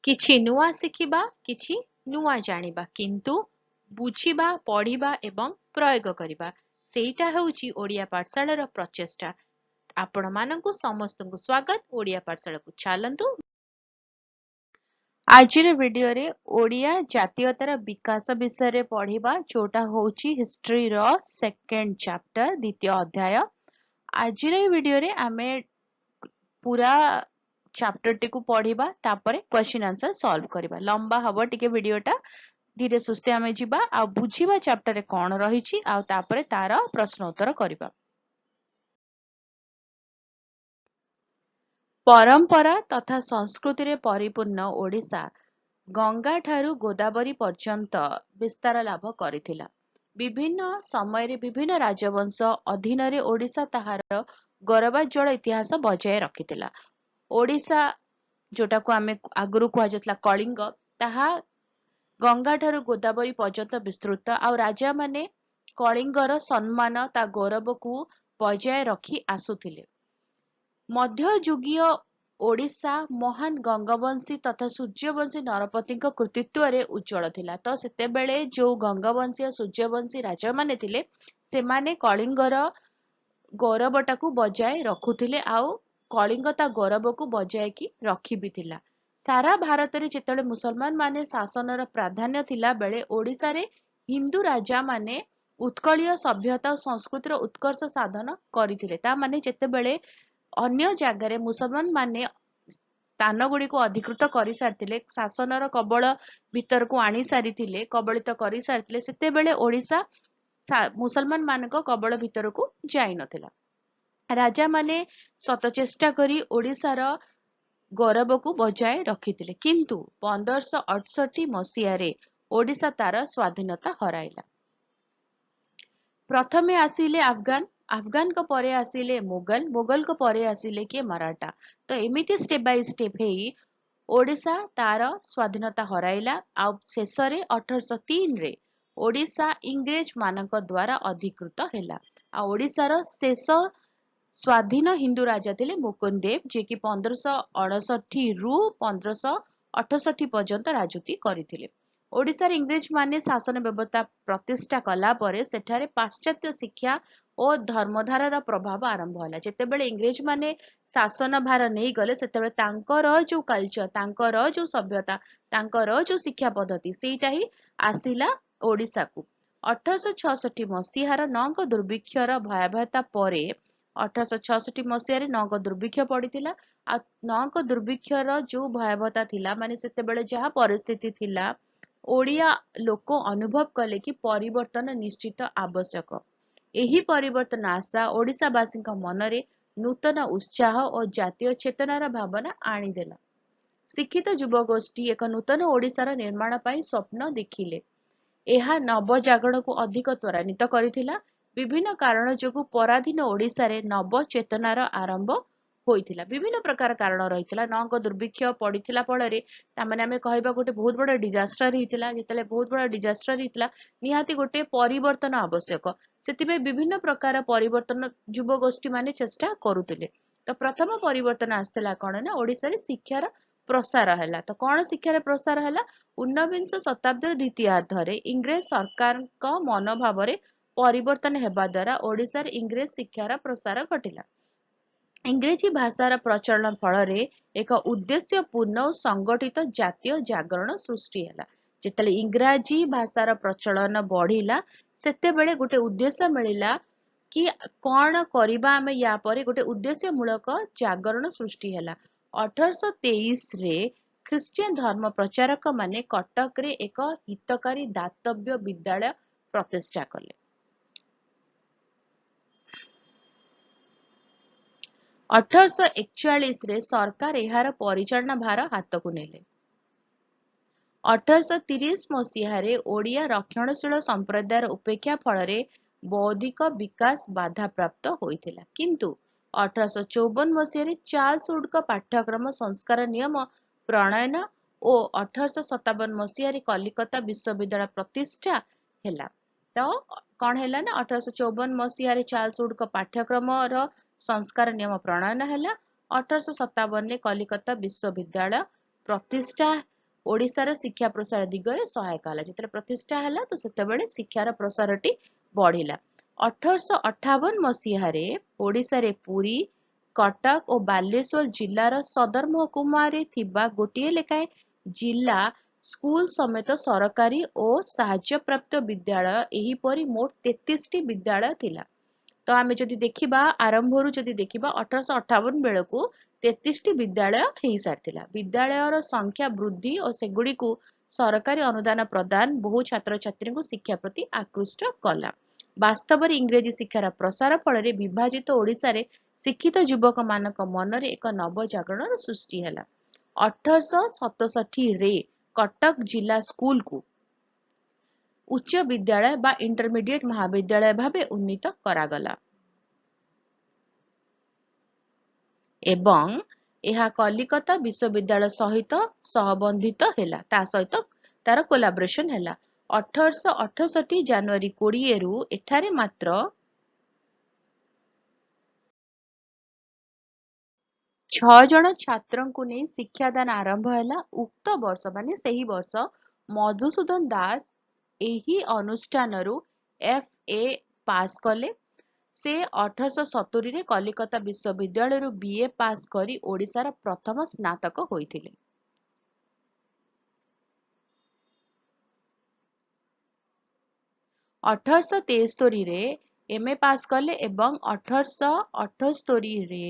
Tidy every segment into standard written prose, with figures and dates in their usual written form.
କିଛି ନୂଆ ଶିଖିବା, କିଛି ନୂଆ ଜାଣିବା, କିନ୍ତୁ ବୁଝିବା, ପଢିବା ଏବଂ ପ୍ରୟୋଗ କରିବା, ସେଇଟା ହେଉଛି ଓଡ଼ିଆ ପାଠଶାଳାର ପ୍ରଚେଷ୍ଟା। ଆପଣମାନଙ୍କୁ ସମସ୍ତଙ୍କୁ ସ୍ୱାଗତ। ଓଡ଼ିଆ ପାଠଶାଳାକୁ ଚାଲନ୍ତୁ। ଆଜିର ଭିଡିଓରେ ଓଡ଼ିଆ ଜାତୀୟତାର ବିକାଶ ବିଷୟରେ ପଢିବା, ଯୋଉଟା ହେଉଛି ହିଷ୍ଟ୍ରିର ସେକେଣ୍ଡ ଚାପ୍ଟର, ଦ୍ୱିତୀୟ ଅଧ୍ୟାୟ। ଆଜିର ଏହି ଭିଡିଓରେ ଆମେ ପୁରା ଚାପ୍ଟରଟିକୁ ପଢିବା, ତାପରେ କ୍वेଶ୍ଚନ ଆନ୍ସର ସଲ୍ଭ କରିବା। ଲମ୍ବା ହବ ଟିକେ ଭିଡିଓଟା, ଧୀରେ ସୁସ୍ଥେ ଆମେ ଯିବା ଆଉ ବୁଝିବା ଚାପ୍ଟରରେ କଣ ରହିଛି, ଆଉ ତାପରେ ତାର ପ୍ରଶ୍ନ ଉତ୍ତର କରିବା। ପରମ୍ପରା ତଥା ସଂସ୍କୃତିରେ ପରିପୂର୍ଣ୍ଣ ଓଡ଼ିଶା ଗଙ୍ଗା ଠାରୁ ଗୋଦାବରୀ ପର୍ଯ୍ୟନ୍ତ ବିସ୍ତାର ଲାଭ କରିଥିଲା। ବିଭିନ୍ନ ସମୟରେ ବିଭିନ୍ନ ରାଜବଂଶ ଅଧୀନରେ ଓଡ଼ିଶା ତାହାର ଗୌରବୋଜ୍ଜଳ ଇତିହାସ ବଜାୟ ରଖିଥିଲା। ଓଡ଼ିଶା, ଯୋଉଟାକୁ ଆମେ ଆଗରୁ କୁହାଯାଉଥିଲା କଳିଙ୍ଗ, ତାହା ଗଙ୍ଗା ଠାରୁ ଗୋଦାବରୀ ପର୍ଯ୍ୟନ୍ତ ବିସ୍ତୃତ, ଆଉ ରାଜାମାନେ କଳିଙ୍ଗର ସମ୍ମାନ, ତା ଗୌରବକୁ ବଜାୟ ରଖି ଆସୁଥିଲେ। ମଧ୍ୟଯୁଗୀୟ ଓଡ଼ିଶା ମହାନ ଗଙ୍ଗବଂଶୀ ତଥା ସୂର୍ଯ୍ୟବଂଶୀ ନରପତିଙ୍କ କୃତିତ୍ୱରେ ଉଜ୍ଜଳ ଥିଲା। ତ ସେତେବେଳେ ଯୋଉ ଗଙ୍ଗବଂଶୀ ଓ ସୂର୍ଯ୍ୟବଂଶୀ ରାଜାମାନେ ଥିଲେ, ସେମାନେ କଳିଙ୍ଗର ଗୌରବଟାକୁ ବଜାୟ ରଖୁଥିଲେ, ଆଉ କଳିଙ୍ଗ ତା ଗୌରବକୁ ବଜାୟକି ରଖିବି ଥିଲା। ସାରା ଭାରତରେ ଯେତେବେଳେ ମୁସଲମାନ ମାନେ ଶାସନର ପ୍ରାଧାନ୍ୟ ଥିଲା ବେଳେ, ଓଡ଼ିଶାରେ ହିନ୍ଦୁ ରାଜାମାନେ ଉତ୍କଳୀୟ ସଭ୍ୟତା ଓ ସଂସ୍କୃତିର ଉତ୍କର୍ଷ ସାଧନ କରିଥିଲେ। ତା ମାନେ ଯେତେବେଳେ ଅନ୍ୟ ଜାଗାରେ ମୁସଲମାନ ମାନେ ସ୍ଥାନ ଗୁଡିକୁ ଅଧିକୃତ କରିସାରିଥିଲେ, ଶାସନର କବଳ ଭିତରକୁ ଆଣି ସାରିଥିଲେ, କବଳିତ କରିସାରିଥିଲେ, ସେତେବେଳେ ଓଡ଼ିଶା ମୁସଲମାନ ମାନଙ୍କ କବଳ ଭିତରକୁ ଯାଇନଥିଲା। ରାଜାମାନେ ଶତ ଚେଷ୍ଟା କରି ଓଡ଼ିଶାର ଗୌରବକୁ ବଜାୟ ରଖିଥିଲେ, କିନ୍ତୁ 1568 ମସିହାରେ ଓଡ଼ିଶା ତାର ସ୍ୱାଧୀନତା ହରାଇଲା। ପ୍ରଥମେ ଆସିଲେ ଆଫଗାନ, ଆଫଗାନଙ୍କ ପରେ ଆସିଲେ ମୋଗଲ, ମୋଗଲଙ୍କ ପରେ ଆସିଲେ କିଏ ମରାଠା। ତ ଏମିତି ଷ୍ଟେପ ବାଇ ଷ୍ଟେପ ହେଇ ଓଡ଼ିଶା ତାର ସ୍ୱାଧୀନତା ହରାଇଲା, ଆଉ ଶେଷରେ 1803ରେ ଓଡ଼ିଶା ଇଂରେଜ ମାନଙ୍କ ଦ୍ୱାରା ଅଧିକୃତ ହେଲା। ଆଉ ଓଡ଼ିଶାର ଶେଷ ସ୍ୱାଧୀନ ହିନ୍ଦୁ ରାଜା ଥିଲେ ମୁକୁନ୍ଦ ଦେବ, ଯିଏକି 1559 ରୁ 1568 ପର୍ଯ୍ୟନ୍ତ ରାଜୁତି କରିଥିଲେ। ଓଡ଼ିଶାରେ ଇଂରେଜ ମାନେ ଶାସନ ବ୍ୟବସ୍ଥା ପ୍ରତିଷ୍ଠା କଲା ପରେ ସେଠାରେ ପାଶ୍ଚାତ୍ୟ ଶିକ୍ଷା ଓ ଧର୍ମଧାରାର ପ୍ରଭାବ ଆରମ୍ଭ ହେଲା। ଯେତେବେଳେ ଇଂରେଜ ମାନେ ଶାସନ ଭାର ନେଇଗଲେ, ସେତେବେଳେ ତାଙ୍କର ଯୋଉ କଲଚର, ତାଙ୍କର ଯୋଉ ସଭ୍ୟତା, ତାଙ୍କର ଯୋଉ ଶିକ୍ଷା ପଦ୍ଧତି, ସେଇଟା ହିଁ ଆସିଲା ଓଡ଼ିଶାକୁ। 1866 ମସିହାର ନଅଙ୍କ ଦୁର୍ଭିକ୍ଷର ଭୟାବହତା ପରେ 1866 ମସିହାରେ ନଅଙ୍କ ଦୁର୍ଭିକ୍ଷ ପଡିଥିଲା। ଆଉ ନଅଙ୍କ ଦୁର୍ଭିକ୍ଷର ଯୋଉ ଭୟାବହତା ଥିଲା, ମାନେ ସେତେବେଳେ ଯାହା ପରିସ୍ଥିତି ଥିଲା, ଓଡ଼ିଆ ଲୋକ ଅନୁଭବ କଲେ କି ପରିବର୍ତ୍ତନ ନିଶ୍ଚିତ ଆବଶ୍ୟକ। ଏହି ପରିବର୍ତ୍ତନ ଆଶା ଓଡ଼ିଶାବାସୀଙ୍କ ମନରେ ନୂତନ ଉତ୍ସାହ ଓ ଜାତୀୟ ଚେତନାର ଭାବନା ଆଣିଦେଲା। ଶିକ୍ଷିତ ଯୁବଗୋଷ୍ଠୀ ଏକ ନୂତନ ଓଡ଼ିଶାର ନିର୍ମାଣ ପାଇଁ ସ୍ୱପ୍ନ ଦେଖିଲେ। ଏହା ନବଜାଗରଣକୁ ଅଧିକ ତ୍ୱରାନ୍ୱିତ କରିଥିଲା। ବିଭିନ୍ନ କାରଣ ଯୋଗୁଁ ପରାଧୀନ ଓଡ଼ିଶାରେ ନବ ଚେତନାର ଆରମ୍ଭ ହୋଇଥିଲା। ବିଭିନ୍ନ ପ୍ରକାର କାରଣ ରହିଥିଲା। ନଅଙ୍କ ଦୁର୍ଭିକ୍ଷ ପଡିଥିଲା ଫଳରେ, ତାମାନେ ଆମେ କହିବା ଗୋଟେ ବହୁତ ବଡ ଡିଜାଷ୍ଟର ହେଇଥିଲା। ଯେତେବେଳେ ବହୁତ ବଡ ଡିଜାଷ୍ଟର ହେଇଥିଲା, ନିହାତି ଗୋଟେ ପରିବର୍ତ୍ତନ ଆବଶ୍ୟକ। ସେଥିପାଇଁ ବିଭିନ୍ନ ପ୍ରକାର ପରିବର୍ତ୍ତନ ଯୁବଗୋଷ୍ଠୀ ମାନେ ଚେଷ୍ଟା କରୁଥିଲେ। ତ ପ୍ରଥମ ପରିବର୍ତ୍ତନ ଆସିଥିଲା କଣ ନା, ଓଡ଼ିଶାରେ ଶିକ୍ଷାର ପ୍ରସାର ହେଲା। ତ କଣ ଶିକ୍ଷାର ପ୍ରସାର ହେଲା? ଊନବିଂଶ ଶତାବ୍ଦୀର ଦ୍ୱିତୀୟାର୍ଦ୍ଧରେ ଇଂରେଜ ସରକାରଙ୍କ ମନୋଭାବରେ ପରିବର୍ତ୍ତନ ହେବା ଦ୍ୱାରା ଓଡ଼ିଶାରେ ଇଂରେଜ ଶିକ୍ଷାର ପ୍ରସାର ଘଟିଲା। ଇଂରେଜୀ ଭାଷାର ପ୍ରଚଳନ ଫଳରେ ଏକ ଉଦ୍ଦେଶ୍ୟପୂର୍ଣ୍ଣ ଓ ସଂଗଠିତ ଜାତୀୟ ଜାଗରଣ ସୃଷ୍ଟି ହେଲା। ଯେତେବେଳେ ଇଂରାଜୀ ଭାଷାର ପ୍ରଚଳନ ବଢିଲା, ସେତେବେଳେ ଗୋଟେ ଉଦ୍ଦେଶ୍ୟ ମିଳିଲା କି କଣ କରିବା ଆମେ ୟା ପରେ, ଗୋଟେ ଉଦ୍ଦେଶ୍ୟମୂଳକ ଜାଗରଣ ସୃଷ୍ଟି ହେଲା। 1823ରେ ଖ୍ରୀଷ୍ଟିଆନ ଧର୍ମ ପ୍ରଚାରକ ମାନେ କଟକରେ ଏକ ହିତକାରୀ ଦାତବ୍ୟ ବିଦ୍ୟାଳୟ ପ୍ରତିଷ୍ଠା କଲେ। 1841ରେ ସରକାର ଏହାର ପରିଚାଳନା ଭାର ହାତକୁ ନେଲେ। 1830 ମସିହାରେ ଓଡ଼ିଆ ରକ୍ଷଣଶୀଳ ସମ୍ପ୍ରଦାୟର ଉପେକ୍ଷା ଫଳରେ ବୌଦ୍ଧିକ ବିକାଶ ବାଧାପ୍ରାପ୍ତ ହୋଇଥିଲା। କିନ୍ତୁ 1854 ମସିହାରେ ଚାର୍ଲସ ଉଡ୍ଙ୍କ ପାଠ୍ୟକ୍ରମ ସଂସ୍କାର ନିୟମ ପ୍ରଣୟନ ଓ 1857 ମସିହାରେ କଲିକତା ବିଶ୍ୱବିଦ୍ୟାଳୟ ପ୍ରତିଷ୍ଠା ହେଲା। ତ କଣ ହେଲା ନା, 1854 ମସିହାରେ ଚାର୍ଲସ ଉଡ୍ଙ୍କ ପାଠ୍ୟକ୍ରମର ସଂସ୍କାର ନିୟମ ପ୍ରଣୟନ ହେଲା। 1857ରେ କଲିକତା ବିଶ୍ୱବିଦ୍ୟାଳୟ ପ୍ରତିଷ୍ଠା ओडिशार शिक्षा प्रसार दिगरे सहायक होला जेतले प्रतिष्ठा ହେଲା ତ ସେତେବେଳେ ଶିକ୍ଷାର ପ୍ରସାରଟି ବଢିଲା 1858 ମସିହାରେ ଓଡ଼ିଶାରେ ପୁରୀ କଟକ ଓ ବାଲେଶ୍ୱର ଜିଲ୍ଲାର ସଦର ମହକୁମାରେ ଥିବା ଗୋଟିଏ ଲେଖାଏଁ ଜିଲ୍ଲା ସ୍କୁଲ ସମେତ ସରକାରୀ ଓ ସାହାଯ୍ୟପ୍ରାପ୍ତ ବିଦ୍ୟାଳୟ ଏହିପରି ମୋଟ 33ଟି ବିଦ୍ୟାଳୟ ଥିଲା ତ ଆମେ ଯଦି ଦେଖିବା ଆରମ୍ଭରୁ ଯଦି ଦେଖିବା 1858 ବେଳକୁ 33ଟି ବିଦ୍ୟାଳୟ ହେଇସାରିଥିଲା ବିଦ୍ୟାଳୟର ସଂଖ୍ୟା ବୃଦ୍ଧି ଓ ସେଗୁଡ଼ିକୁ ସରକାରୀ ଅନୁଦାନ ପ୍ରଦାନ ବହୁ ଛାତ୍ରଛାତ୍ରୀଙ୍କୁ ଶିକ୍ଷା ପ୍ରତି ଆକୃଷ୍ଟ କଲା ବାସ୍ତବରେ ଇଂରେଜୀ ଶିକ୍ଷାର ପ୍ରସାର ଫଳରେ ବିଭାଜିତ ଓଡ଼ିଶାରେ ଶିକ୍ଷିତ ଯୁବକମାନଙ୍କ ମନରେ ଏକ ନବଜାଗରଣର ସୃଷ୍ଟି ହେଲା 1867ରେ କଟକ ଜିଲ୍ଲା ସ୍କୁଲକୁ ଉଚ୍ଚ ବିଦ୍ୟାଳୟ ବା ଇଣ୍ଟରମିଡିଏଟ ମହାବିଦ୍ୟାଳୟ ଭାବେ ଉନ୍ନୀତ କରାଗଲା ଏବଂ ଏହା କଲିକତା ବିଶ୍ୱବିଦ୍ୟାଳୟ ସହିତ ସହବନ୍ଧିତ ହେଲା ତା ସହିତ ତାର କୋଲାବରେସନ ହେଲା 1868 ଜାନୁଆରୀ 20ରୁ ଏଠାରେ ମାତ୍ର 6 ଜଣ ଛାତ୍ରଙ୍କୁ ନେଇ ଶିକ୍ଷାଦାନ ଆରମ୍ଭ ହେଲା ଉକ୍ତ ବର୍ଷ ମାନେ ସେହି ବର୍ଷ ମଧୁସୂଦନ ଦାସ ଏହି ଅନୁଷ୍ଠାନରୁ ଏଫ.ଏ. ପାସ୍ କଲେ ସେ 1870ରେ କଲିକତା ବିଶ୍ୱବିଦ୍ୟାଳୟରୁ ବିଏ ପାସ୍ କରି ଓଡ଼ିଶାର ପ୍ରଥମ ସ୍ନାତକ ହୋଇଥିଲେ 1873ରେ ଏମଏ ପାସ୍ କଲେ ଏବଂ 1878ରେ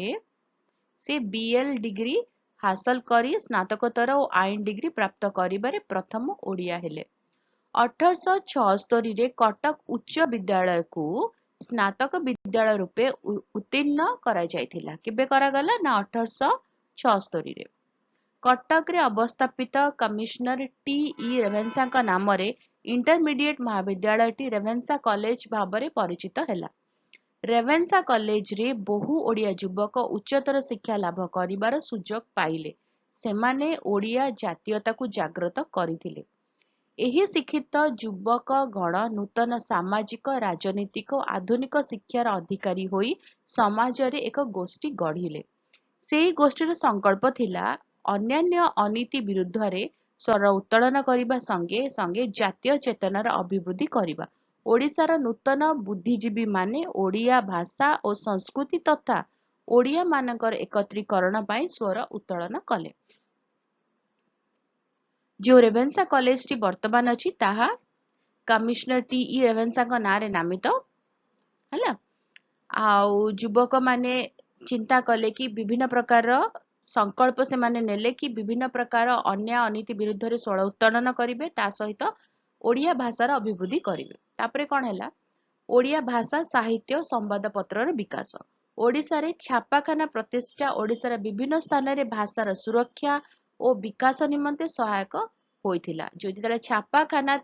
ସେ ବିଏଲ ଡିଗ୍ରୀ ହାସଲ କରି ସ୍ନାତକୋତ୍ତର ଓ ଆଇନ ଡିଗ୍ରୀ ପ୍ରାପ୍ତ କରିବାରେ ପ୍ରଥମ ଓଡ଼ିଆ ହେଲେ 1876ରେ କଟକ ଉଚ୍ଚ ବିଦ୍ୟାଳୟକୁ ସ୍ନାତକ ବିଦ୍ୟାଳୟ ରୂପେ ଉତ୍ତୀର୍ଣ୍ଣ କରାଯାଇଥିଲା କେବେ କରାଗଲା ନା 1876ରେ କଟକରେ ଅବସ୍ଥାପିତ କମିଶନର ଟି.ଇ. ରେଭେନ୍ସାଙ୍କ ନାମରେ ଇଣ୍ଟରମିଡିଏଟ ମହାବିଦ୍ୟାଳୟଟି ରେଭେନ୍ସା କଲେଜ ଭାବରେ ପରିଚିତ ହେଲା ରେଭେନ୍ସା କଲେଜରେ ବହୁ ଓଡ଼ିଆ ଯୁବକ ଉଚ୍ଚତର ଶିକ୍ଷା ଲାଭ କରିବାର ସୁଯୋଗ ପାଇଲେ ସେମାନେ ଓଡ଼ିଆ ଜାତୀୟତାକୁ ଜାଗ୍ରତ କରିଥିଲେ ଏହି ଶିକ୍ଷିତ ଯୁବକ ଗଣ ନୂତନ ସାମାଜିକ ରାଜନୈତିକ ଓ ଆଧୁନିକ ଶିକ୍ଷାର ଅଧିକାରୀ ହୋଇ ସମାଜରେ ଏକ ଗୋଷ୍ଠୀ ଗଢ଼ିଲେ ସେହି ଗୋଷ୍ଠୀର ସଂକଳ୍ପ ଥିଲା ଅନ୍ୟାନ୍ୟ ଅନୀତି ବିରୁଦ୍ଧରେ ସ୍ୱର ଉତ୍ତୋଳନ କରିବା ସଙ୍ଗେ ସଙ୍ଗେ ଜାତୀୟ ଚେତନାର ଅଭିବୃଦ୍ଧି କରିବା ଓଡ଼ିଶାର ନୂତନ ବୁଦ୍ଧିଜୀବୀମାନେ ଓଡ଼ିଆ ଭାଷା ଓ ସଂସ୍କୃତି ତଥା ଓଡ଼ିଆମାନଙ୍କର ଏକତ୍ରୀକରଣ ପାଇଁ ସ୍ୱର ଉତ୍ତୋଳନ କଲେ ଯେଉଁ ରେଭେନ୍ସା କଲେଜଟି ବର୍ତ୍ତମାନ ଅଛି ତାହା କମିଶନର ଟି.ଇ. ରେଭେନ୍ସାଙ୍କ ନାଁରେ ନାମିତ ହେଲା ଆଉ ଯୁବକମାନେ ଚିନ୍ତା କଲେ କି ବିଭିନ୍ନ ପ୍ରକାରର ସଂକଳ୍ପ ସେମାନେ ନେଲେ କି ବିଭିନ୍ନ ପ୍ରକାର ଅନ୍ୟାୟ ଅନୀତି ବିରୁଦ୍ଧରେ ସ୍ୱର ଉତ୍ତୋଳନ କରିବେ ତା ସହିତ ଓଡ଼ିଆ ଭାଷାର ଅଭିବୃଦ୍ଧି କରିବେ ତାପରେ କଣ ହେଲା ଓଡ଼ିଆ ଭାଷା ସାହିତ୍ୟ ସମ୍ବାଦପତ୍ରର ବିକାଶ ଓଡ଼ିଶାରେ ଛାପାଖାନା ପ୍ରତିଷ୍ଠା ଓଡ଼ିଶାର ବିଭିନ୍ନ ସ୍ଥାନରେ ଭାଷାର ସୁରକ୍ଷା ଓ ବିକାଶ ନିମନ୍ତେ ସହାୟକ ହୋଇଥିଲା ଯୋଉ ଯେତେବେଳେ ଛାପାଖାନା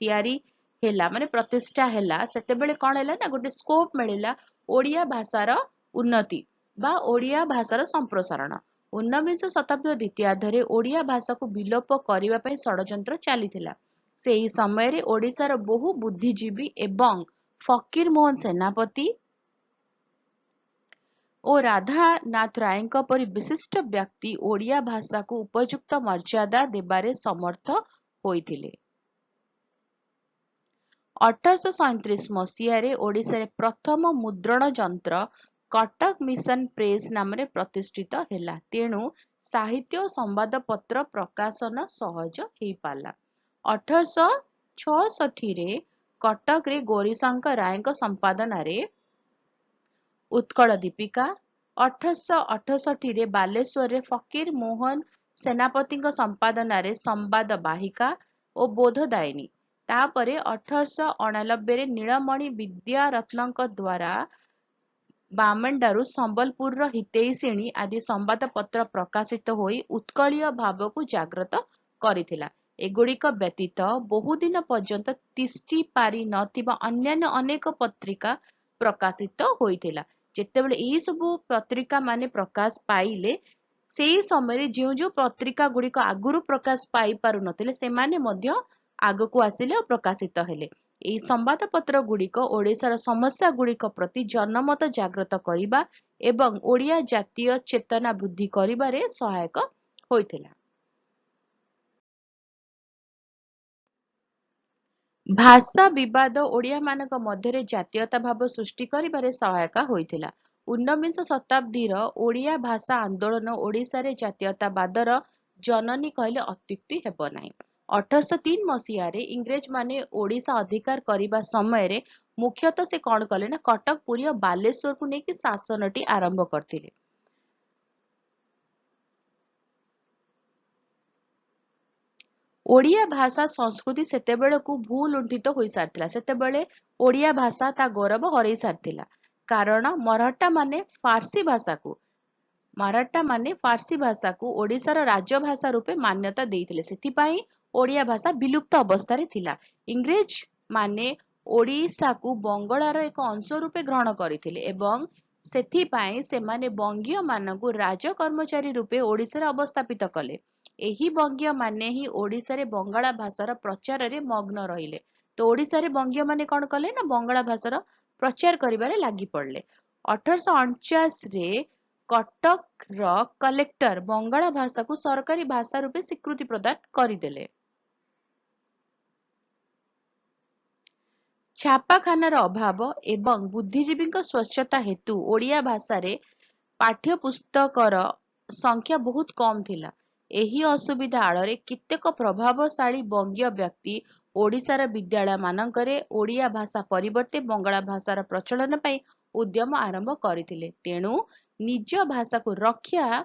ତିଆରି ହେଲା ମାନେ ପ୍ରତିଷ୍ଠା ହେଲା ସେତେବେଳେ କଣ ହେଲା ନା ଗୋଟେ ସ୍କୋପ ମିଳିଲା ଓଡ଼ିଆ ଭାଷାର ଉନ୍ନତି ବା ଓଡ଼ିଆ ଭାଷାର ସମ୍ପ୍ରସାରଣ ଊନବିଂଶ ଶତାବ୍ଦୀର ଦ୍ୱିତୀୟାର୍ଦ୍ଧରେ ଓଡ଼ିଆ ଭାଷାକୁ ବିଲୋପ କରିବା ପାଇଁ ଷଡ଼ଯନ୍ତ୍ର ଚାଲିଥିଲା ସେହି ସମୟରେ ଓଡ଼ିଶାର ବହୁ ବୁଦ୍ଧିଜୀବୀ ଏବଂ ଫକୀର ମୋହନ ସେନାପତି ଓ ରାଧାନାଥ ରାୟଙ୍କ ପରି ବିଶିଷ୍ଟ ବ୍ୟକ୍ତି ଓଡ଼ିଆ ଭାଷାକୁ ଉପଯୁକ୍ତ ମର୍ଯ୍ୟାଦା ଦେବାରେ ସମର୍ଥ ହୋଇଥିଲେ 1837 ମସିହାରେ ଓଡ଼ିଶାରେ ପ୍ରଥମ ମୁଦ୍ରଣ ଯନ୍ତ୍ର କଟକ ମିଶନ ପ୍ରେସ ନାମରେ ପ୍ରତିଷ୍ଠିତ ହେଲା ତେଣୁ ସାହିତ୍ୟ ଓ ସମ୍ବାଦପତ୍ର ପ୍ରକାଶନ ସହଜ ହେଇପାରିଲା 1866ରେ କଟକରେ ଗୌରୀଶଙ୍କର ରାୟଙ୍କ ସମ୍ପାଦନାରେ ଉତ୍କଳ ଦୀପିକା 1868ରେ ବାଲେଶ୍ୱରରେ ଫକୀର ମୋହନ ସେନାପତିଙ୍କ ସମ୍ପାଦନାରେ ସମ୍ବାଦ ବାହିକା ଓ ବୋଧଦାୟିନୀ ତାପରେ 1889ରେ ନୀଳମଣି ବିଦ୍ୟାରତ୍ନଙ୍କ ଦ୍ୱାରା ବାମଣ୍ଡାରୁ ସମ୍ବଲପୁରର ହିତୈଷିଣୀ ଆଦି ସମ୍ବାଦପତ୍ର ପ୍ରକାଶିତ ହୋଇ ଉତ୍କଳୀୟ ଭାବକୁ ଜାଗ୍ରତ କରିଥିଲା ଏଗୁଡ଼ିକ ବ୍ୟତୀତ ବହୁଦିନ ପର୍ଯ୍ୟନ୍ତ ତିଷ୍ଠି ପାରି ନଥିବା ଅନ୍ୟାନ୍ୟ ଅନେକ ପତ୍ରିକା ପ୍ରକାଶିତ ହୋଇଥିଲା ଯେତେବେଳେ ଏହି ସବୁ ପତ୍ରିକା ମାନେ ପ୍ରକାଶ ପାଇଲେ ସେହି ସମୟରେ ଯେଉଁ ଯେଉଁ ପତ୍ରିକା ଗୁଡିକ ଆଗରୁ ପ୍ରକାଶ ପାଇ ପାରୁନଥିଲେ ସେମାନେ ମଧ୍ୟ ଆଗକୁ ଆସିଲେ ଓ ପ୍ରକାଶିତ ହେଲେ ଏହି ସମ୍ବାଦପତ୍ର ଗୁଡିକ ଓଡ଼ିଶାର ସମସ୍ୟା ଗୁଡିକ ପ୍ରତି ଜନମତ ଜାଗ୍ରତ କରିବା ଏବଂ ଓଡ଼ିଆ ଜାତୀୟ ଚେତନା ବୃଦ୍ଧି କରିବାରେ ସହାୟକ ହୋଇଥିଲା ଭାଷା ବିବାଦ ଓଡ଼ିଆ ମାନଙ୍କ ମଧ୍ୟରେ ଜାତୀୟତା ଭାବ ସୃଷ୍ଟି କରିବାରେ ସହାୟକ ହୋଇଥିଲା। ଊନବିଂଶ ଶତାବ୍ଦୀର ଓଡ଼ିଆ ଭାଷା ଆନ୍ଦୋଳନ ଓଡ଼ିଶାରେ ଜାତୀୟତାବାଦର ଜନନୀ କହିଲେ ଅତ୍ୟୁକ୍ତି ହେବ ନାହିଁ। 1803 ମସିହାରେ ଇଂରେଜମାନେ ଓଡ଼ିଶା ଅଧିକାର କରିବା ସମୟରେ ମୁଖ୍ୟତଃ ସେ କଣ କଲେ ନା କଟକ, ପୁରୀ ଓ ବାଲେଶ୍ୱରକୁ ନେଇକି ଶାସନଟି ଆରମ୍ଭ କରିଥିଲେ। ଓଡ଼ିଆ ଭାଷା ସଂସ୍କୃତି ସେତେବେଳକୁ ଭୂଲୁଣ୍ଠିତ ହୋଇସାରିଥିଲା। ସେତେବେଳେ ଓଡ଼ିଆ ଭାଷା ତା ଗୌରବ ହରେଇ ସାରିଥିଲା। କାରଣ ମରାଠା ମାନେ ଫାର୍ସି ଭାଷାକୁ ଓଡ଼ିଶାର ରାଜଭାଷା ରୂପେ ମାନ୍ୟତା ଦେଇଥିଲେ। ସେଥିପାଇଁ ଓଡ଼ିଆ ଭାଷା ବିଲୁପ୍ତ ଅବସ୍ଥାରେ ଥିଲା। ଇଂରେଜ ମାନେ ଓଡ଼ିଶାକୁ ବଙ୍ଗଳାର ଏକ ଅଂଶ ରୂପେ ଗ୍ରହଣ କରିଥିଲେ ଏବଂ ସେଥିପାଇଁ ସେମାନେ ବଙ୍ଗୀୟ ମାନଙ୍କୁ ରାଜ କର୍ମଚାରୀ ରୂପେ ଓଡ଼ିଶାରେ ଅବସ୍ଥାପିତ କଲେ। ଏହି ବଙ୍ଗୀୟ ମାନେ ହିଁ ଓଡ଼ିଶାରେ ବଙ୍ଗଳା ଭାଷାର ପ୍ରଚାରରେ ମଗ୍ନ ରହିଲେ। ତ ଓଡ଼ିଶାରେ ବଙ୍ଗୀୟ ମାନେ କଣ କଲେ ନା ବଙ୍ଗଳା ଭାଷାର ପ୍ରଚାର କରିବାରେ ଲାଗି ପଡ଼ିଲେ। 1849ରେ କଟକର କଲେକ୍ଟର ବଙ୍ଗଳା ଭାଷାକୁ ସରକାରୀ ଭାଷା ରୂପେ ସ୍ୱୀକୃତି ପ୍ରଦାନ କରିଦେଲେ। ଛାପାଖାନାର ଅଭାବ ଏବଂ ବୁଦ୍ଧିଜୀବୀଙ୍କ ସ୍ୱଚ୍ଛତା ହେତୁ ଓଡ଼ିଆ ଭାଷାରେ ପାଠ୍ୟପୁସ୍ତକର ସଂଖ୍ୟା ବହୁତ କମ୍ ଥିଲା। ଏହି ଅସୁବିଧା ଆଳରେ କେତେକ ପ୍ରଭାବଶାଳୀ ବଙ୍ଗୀୟ ବ୍ୟକ୍ତି ଓଡ଼ିଶାର ବିଦ୍ୟାଳୟମାନଙ୍କରେ ଓଡ଼ିଆ ଭାଷା ପରିବର୍ତ୍ତେ ବଙ୍ଗଳା ଭାଷାର ପ୍ରଚଳନ ପାଇଁ ଉଦ୍ୟମ ଆରମ୍ଭ କରିଥିଲେ। ତେଣୁ ନିଜ ଭାଷାକୁ ରକ୍ଷା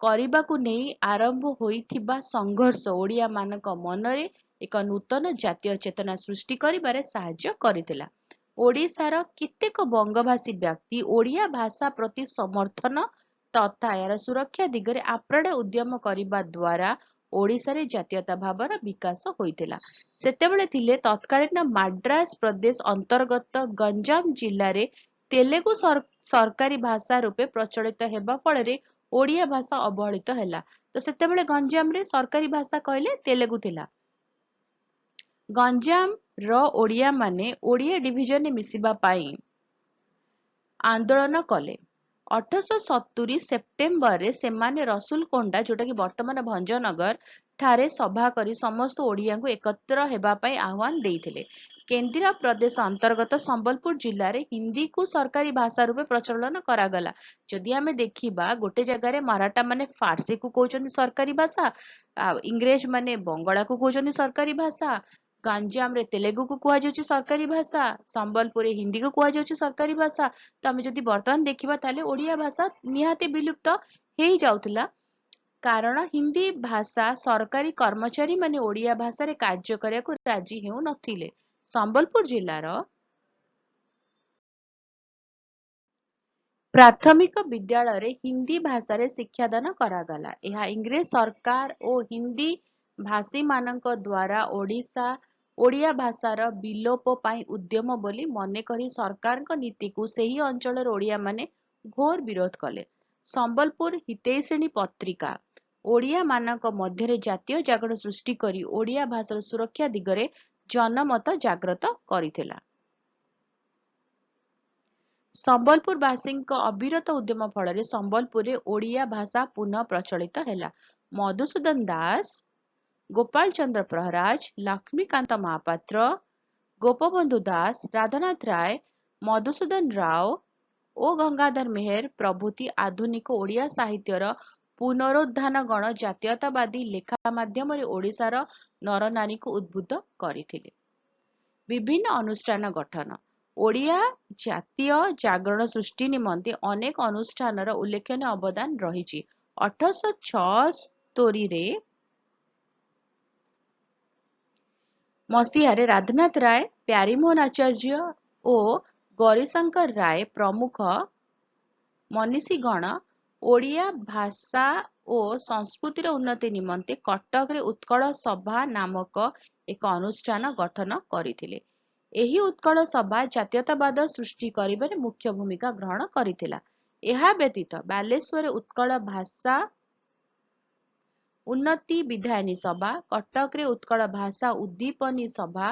କରିବାକୁ ନେଇ ଆରମ୍ଭ ହୋଇଥିବା ସଂଘର୍ଷ ଓଡ଼ିଆମାନଙ୍କ ମନରେ ଏକ ନୂତନ ଜାତୀୟ ଚେତନା ସୃଷ୍ଟି କରିବାରେ ସାହାଯ୍ୟ କରିଥିଲା। ଓଡ଼ିଶାର କେତେକ ବଙ୍ଗଭାଷୀ ବ୍ୟକ୍ତି ଓଡ଼ିଆ ଭାଷା ପ୍ରତି ସମର୍ଥନ ତଥା ଏହାର ସୁରକ୍ଷା ଦିଗରେ ଆପ୍ରାଣ ଉଦ୍ୟମ କରିବା ଦ୍ୱାରା ଓଡ଼ିଶାରେ ଜାତୀୟତା ଭାବର ବିକାଶ ହୋଇଥିଲା। ସେତେବେଳେ ଥିଲେ ତତ୍କାଳୀନ ମାଡ୍ରାସ ପ୍ରଦେଶ ଅନ୍ତର୍ଗତ ଗଞ୍ଜାମ ଜିଲ୍ଲାରେ ତେଲୁଗୁ ସରକାରୀ ଭାଷା ରୂପେ ପ୍ରଚଳିତ ହେବା ଫଳରେ ଓଡ଼ିଆ ଭାଷା ଅବହେଳିତ ହେଲା। ତ ସେତେବେଳେ ଗଞ୍ଜାମରେ ସରକାରୀ ଭାଷା କହିଲେ ତେଲୁଗୁ ଥିଲା। ଗଞ୍ଜାମର ଓଡ଼ିଆ ମାନେ ଓଡ଼ିଆ ଡିଭିଜନରେ ମିଶିବା ପାଇଁ ଆନ୍ଦୋଳନ କଲେ। 1870 ସେପ୍ଟେମ୍ବରରେ ସେମାନେ ରସୁଲକୋଣ୍ଡା ଯୋଉଟାକି ବର୍ତ୍ତମାନ ଭଞ୍ଜନଗର ଠାରେ ସଭା କରି ସମସ୍ତ ଓଡ଼ିଆଙ୍କୁ ଏକତ୍ର ହେବା ପାଇଁ ଆହ୍ୱାନ ଦେଇଥିଲେ। କେନ୍ଦ୍ରୀୟ ପ୍ରଦେଶ ଅନ୍ତର୍ଗତ ସମ୍ବଲପୁର ଜିଲ୍ଲାରେ ହିନ୍ଦୀକୁ ସରକାରୀ ଭାଷା ରୂପେ ପ୍ରଚଳନ କରାଗଲା। ଯଦି ଆମେ ଦେଖିବା ଗୋଟେ ଜାଗାରେ ମରାଠା ମାନେ ଫାର୍ସିକୁ କହୁଛନ୍ତି ସରକାରୀ ଭାଷା, ଇଂରେଜ ମାନେ ବଙ୍ଗଳାକୁ କହୁଛନ୍ତି ସରକାରୀ ଭାଷା, ଗଞ୍ଜାମରେ ତେଲୁଗୁକୁ କୁହାଯାଉଛି ସରକାରୀ ଭାଷା, ସମ୍ବଲପୁରରେ ହିନ୍ଦୀକୁ କୁହାଯାଉଛି ସରକାରୀ ଭାଷା। ତ ଆମେ ଯଦି ବର୍ତ୍ତମାନ ଦେଖିବା ତାହେଲେ ଓଡ଼ିଆ ଭାଷା ନିହାତି ବିଲୁପ୍ତ ହେଇଯାଉଥିଲା। କାରଣ ହିନ୍ଦୀ ଭାଷା ସରକାରୀ କର୍ମଚାରୀ ମାନେ ଓଡ଼ିଆ ଭାଷାରେ କାର୍ଯ୍ୟ କରିବାକୁ ରାଜି ହେଉନଥିଲେ। ସମ୍ବଲପୁର ଜିଲ୍ଲାର ପ୍ରାଥମିକ ବିଦ୍ୟାଳୟରେ ହିନ୍ଦୀ ଭାଷାରେ ଶିକ୍ଷାଦାନ କରାଗଲା। ଏହା ଇଂରେଜ ସରକାର ଓ ହିନ୍ଦୀ ଭାଷୀମାନଙ୍କ ଦ୍ୱାରା ଓଡ଼ିଆ ଭାଷାର ବିଲୋପ ପାଇଁ ଉଦ୍ୟମ ବୋଲି ମନେକରି ସରକାରଙ୍କ ନୀତିକୁ ସେହି ଅଞ୍ଚଳର ଓଡ଼ିଆମାନେ ଘୋର ବିରୋଧ କଲେ। ସମ୍ବଲପୁର ହିତୈଷିଣୀ ପତ୍ରିକା ଓଡ଼ିଆମାନଙ୍କ ମଧ୍ୟରେ ଜାତୀୟ ଜାଗରଣ ସୃଷ୍ଟି କରି ଓଡ଼ିଆ ଭାଷାର ସୁରକ୍ଷା ଦିଗରେ ଜନମତ ଜାଗ୍ରତ କରିଥିଲା। ସମ୍ବଲପୁରବାସୀଙ୍କ ଅବିରତ ଉଦ୍ୟମ ଫଳରେ ସମ୍ବଲପୁରରେ ଓଡ଼ିଆ ଭାଷା ପୁନଃ ପ୍ରଚଳିତ ହେଲା। ମଧୁସୂଦନ ଦାସ, ଗୋପାଳ ଚନ୍ଦ୍ର ପ୍ରହରାଜ, ଲକ୍ଷ୍ମୀକାନ୍ତ ମହାପାତ୍ର, ଗୋପବନ୍ଧୁ ଦାସ, ରାଧାନାଥ ରାୟ, ମଧୁସୂଦନ ରାଓ ଓ ଗଙ୍ଗାଧର ମେହେର ପ୍ରଭୃତି ଆଧୁନିକ ଓଡ଼ିଆ ସାହିତ୍ୟର ପୁନରୁତ୍ଥାନଗଣ ଜାତୀୟତାବାଦୀ ଲେଖା ମାଧ୍ୟମରେ ଓଡ଼ିଶାର ନରନାରୀଙ୍କୁ ଉଦ୍ବୁଦ୍ଧ କରିଥିଲେ। ବିଭିନ୍ନ ଅନୁଷ୍ଠାନ ଗଠନ ଓଡ଼ିଆ ଜାତୀୟ ଜାଗରଣ ସୃଷ୍ଟି ନିମନ୍ତେ ଅନେକ ଅନୁଷ୍ଠାନର ଉଲ୍ଲେଖନୀୟ ଅବଦାନ ରହିଛି। 1876 ମସିହାରେ ରାଧାନାଥ ରାୟ, ପ୍ୟାରୀମୋହନ ଆଚାର୍ଯ୍ୟ ଓ ଗୌରୀଶଙ୍କର ରାୟ ପ୍ରମୁଖ ମନୀଷୀଗଣ ଓଡ଼ିଆ ଭାଷା ଓ ସଂସ୍କୃତିର ଉନ୍ନତି ନିମନ୍ତେ କଟକରେ ଉତ୍କଳ ସଭା ନାମକ ଏକ ଅନୁଷ୍ଠାନ ଗଠନ କରିଥିଲେ। ଏହି ଉତ୍କଳ ସଭା ଜାତୀୟତାବାଦ ସୃଷ୍ଟି କରିବାରେ ମୁଖ୍ୟ ଭୂମିକା ଗ୍ରହଣ କରିଥିଲା। ଏହା ବ୍ୟତୀତ ବାଲେଶ୍ୱରରେ ଉତ୍କଳ ଭାଷା ଉନ୍ନତି ବିଧାୟିନୀ ସଭା, କଟକରେ ଉତ୍କଳ ଭାଷା ଉଦ୍ଦୀପନୀ ସଭା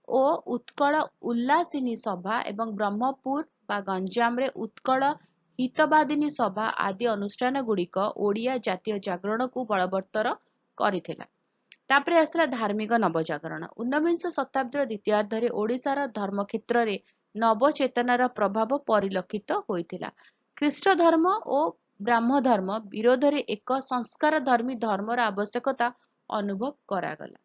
ଓ ଉତ୍କଳ ଉଲ୍ଲାସିନୀ ସଭା ଏବଂ ବ୍ରହ୍ମପୁର ବା ଗଞ୍ଜାମରେ ଉତ୍କଳ ହିତବାଦିନୀ ସଭା ଆଦି ଅନୁଷ୍ଠାନଗୁଡ଼ିକ ଓଡ଼ିଆ ଜାତୀୟ ଜାଗରଣକୁ ବଳବତ୍ତର କରିଥିଲା। तापरे आसला धार्मिक नवजागरण। ऊनविंश शताब्दीर द्वितीयार्धरे ओडिशार धर्म क्षेत्ररे नवचेतनार प्रभाव परिलक्षित होइथिला। ख्रीष्ट धर्म ओ ब्राह्म धर्म विरोधरे एक संस्कार धर्मी धर्मर आवश्यकता अनुभव करागला।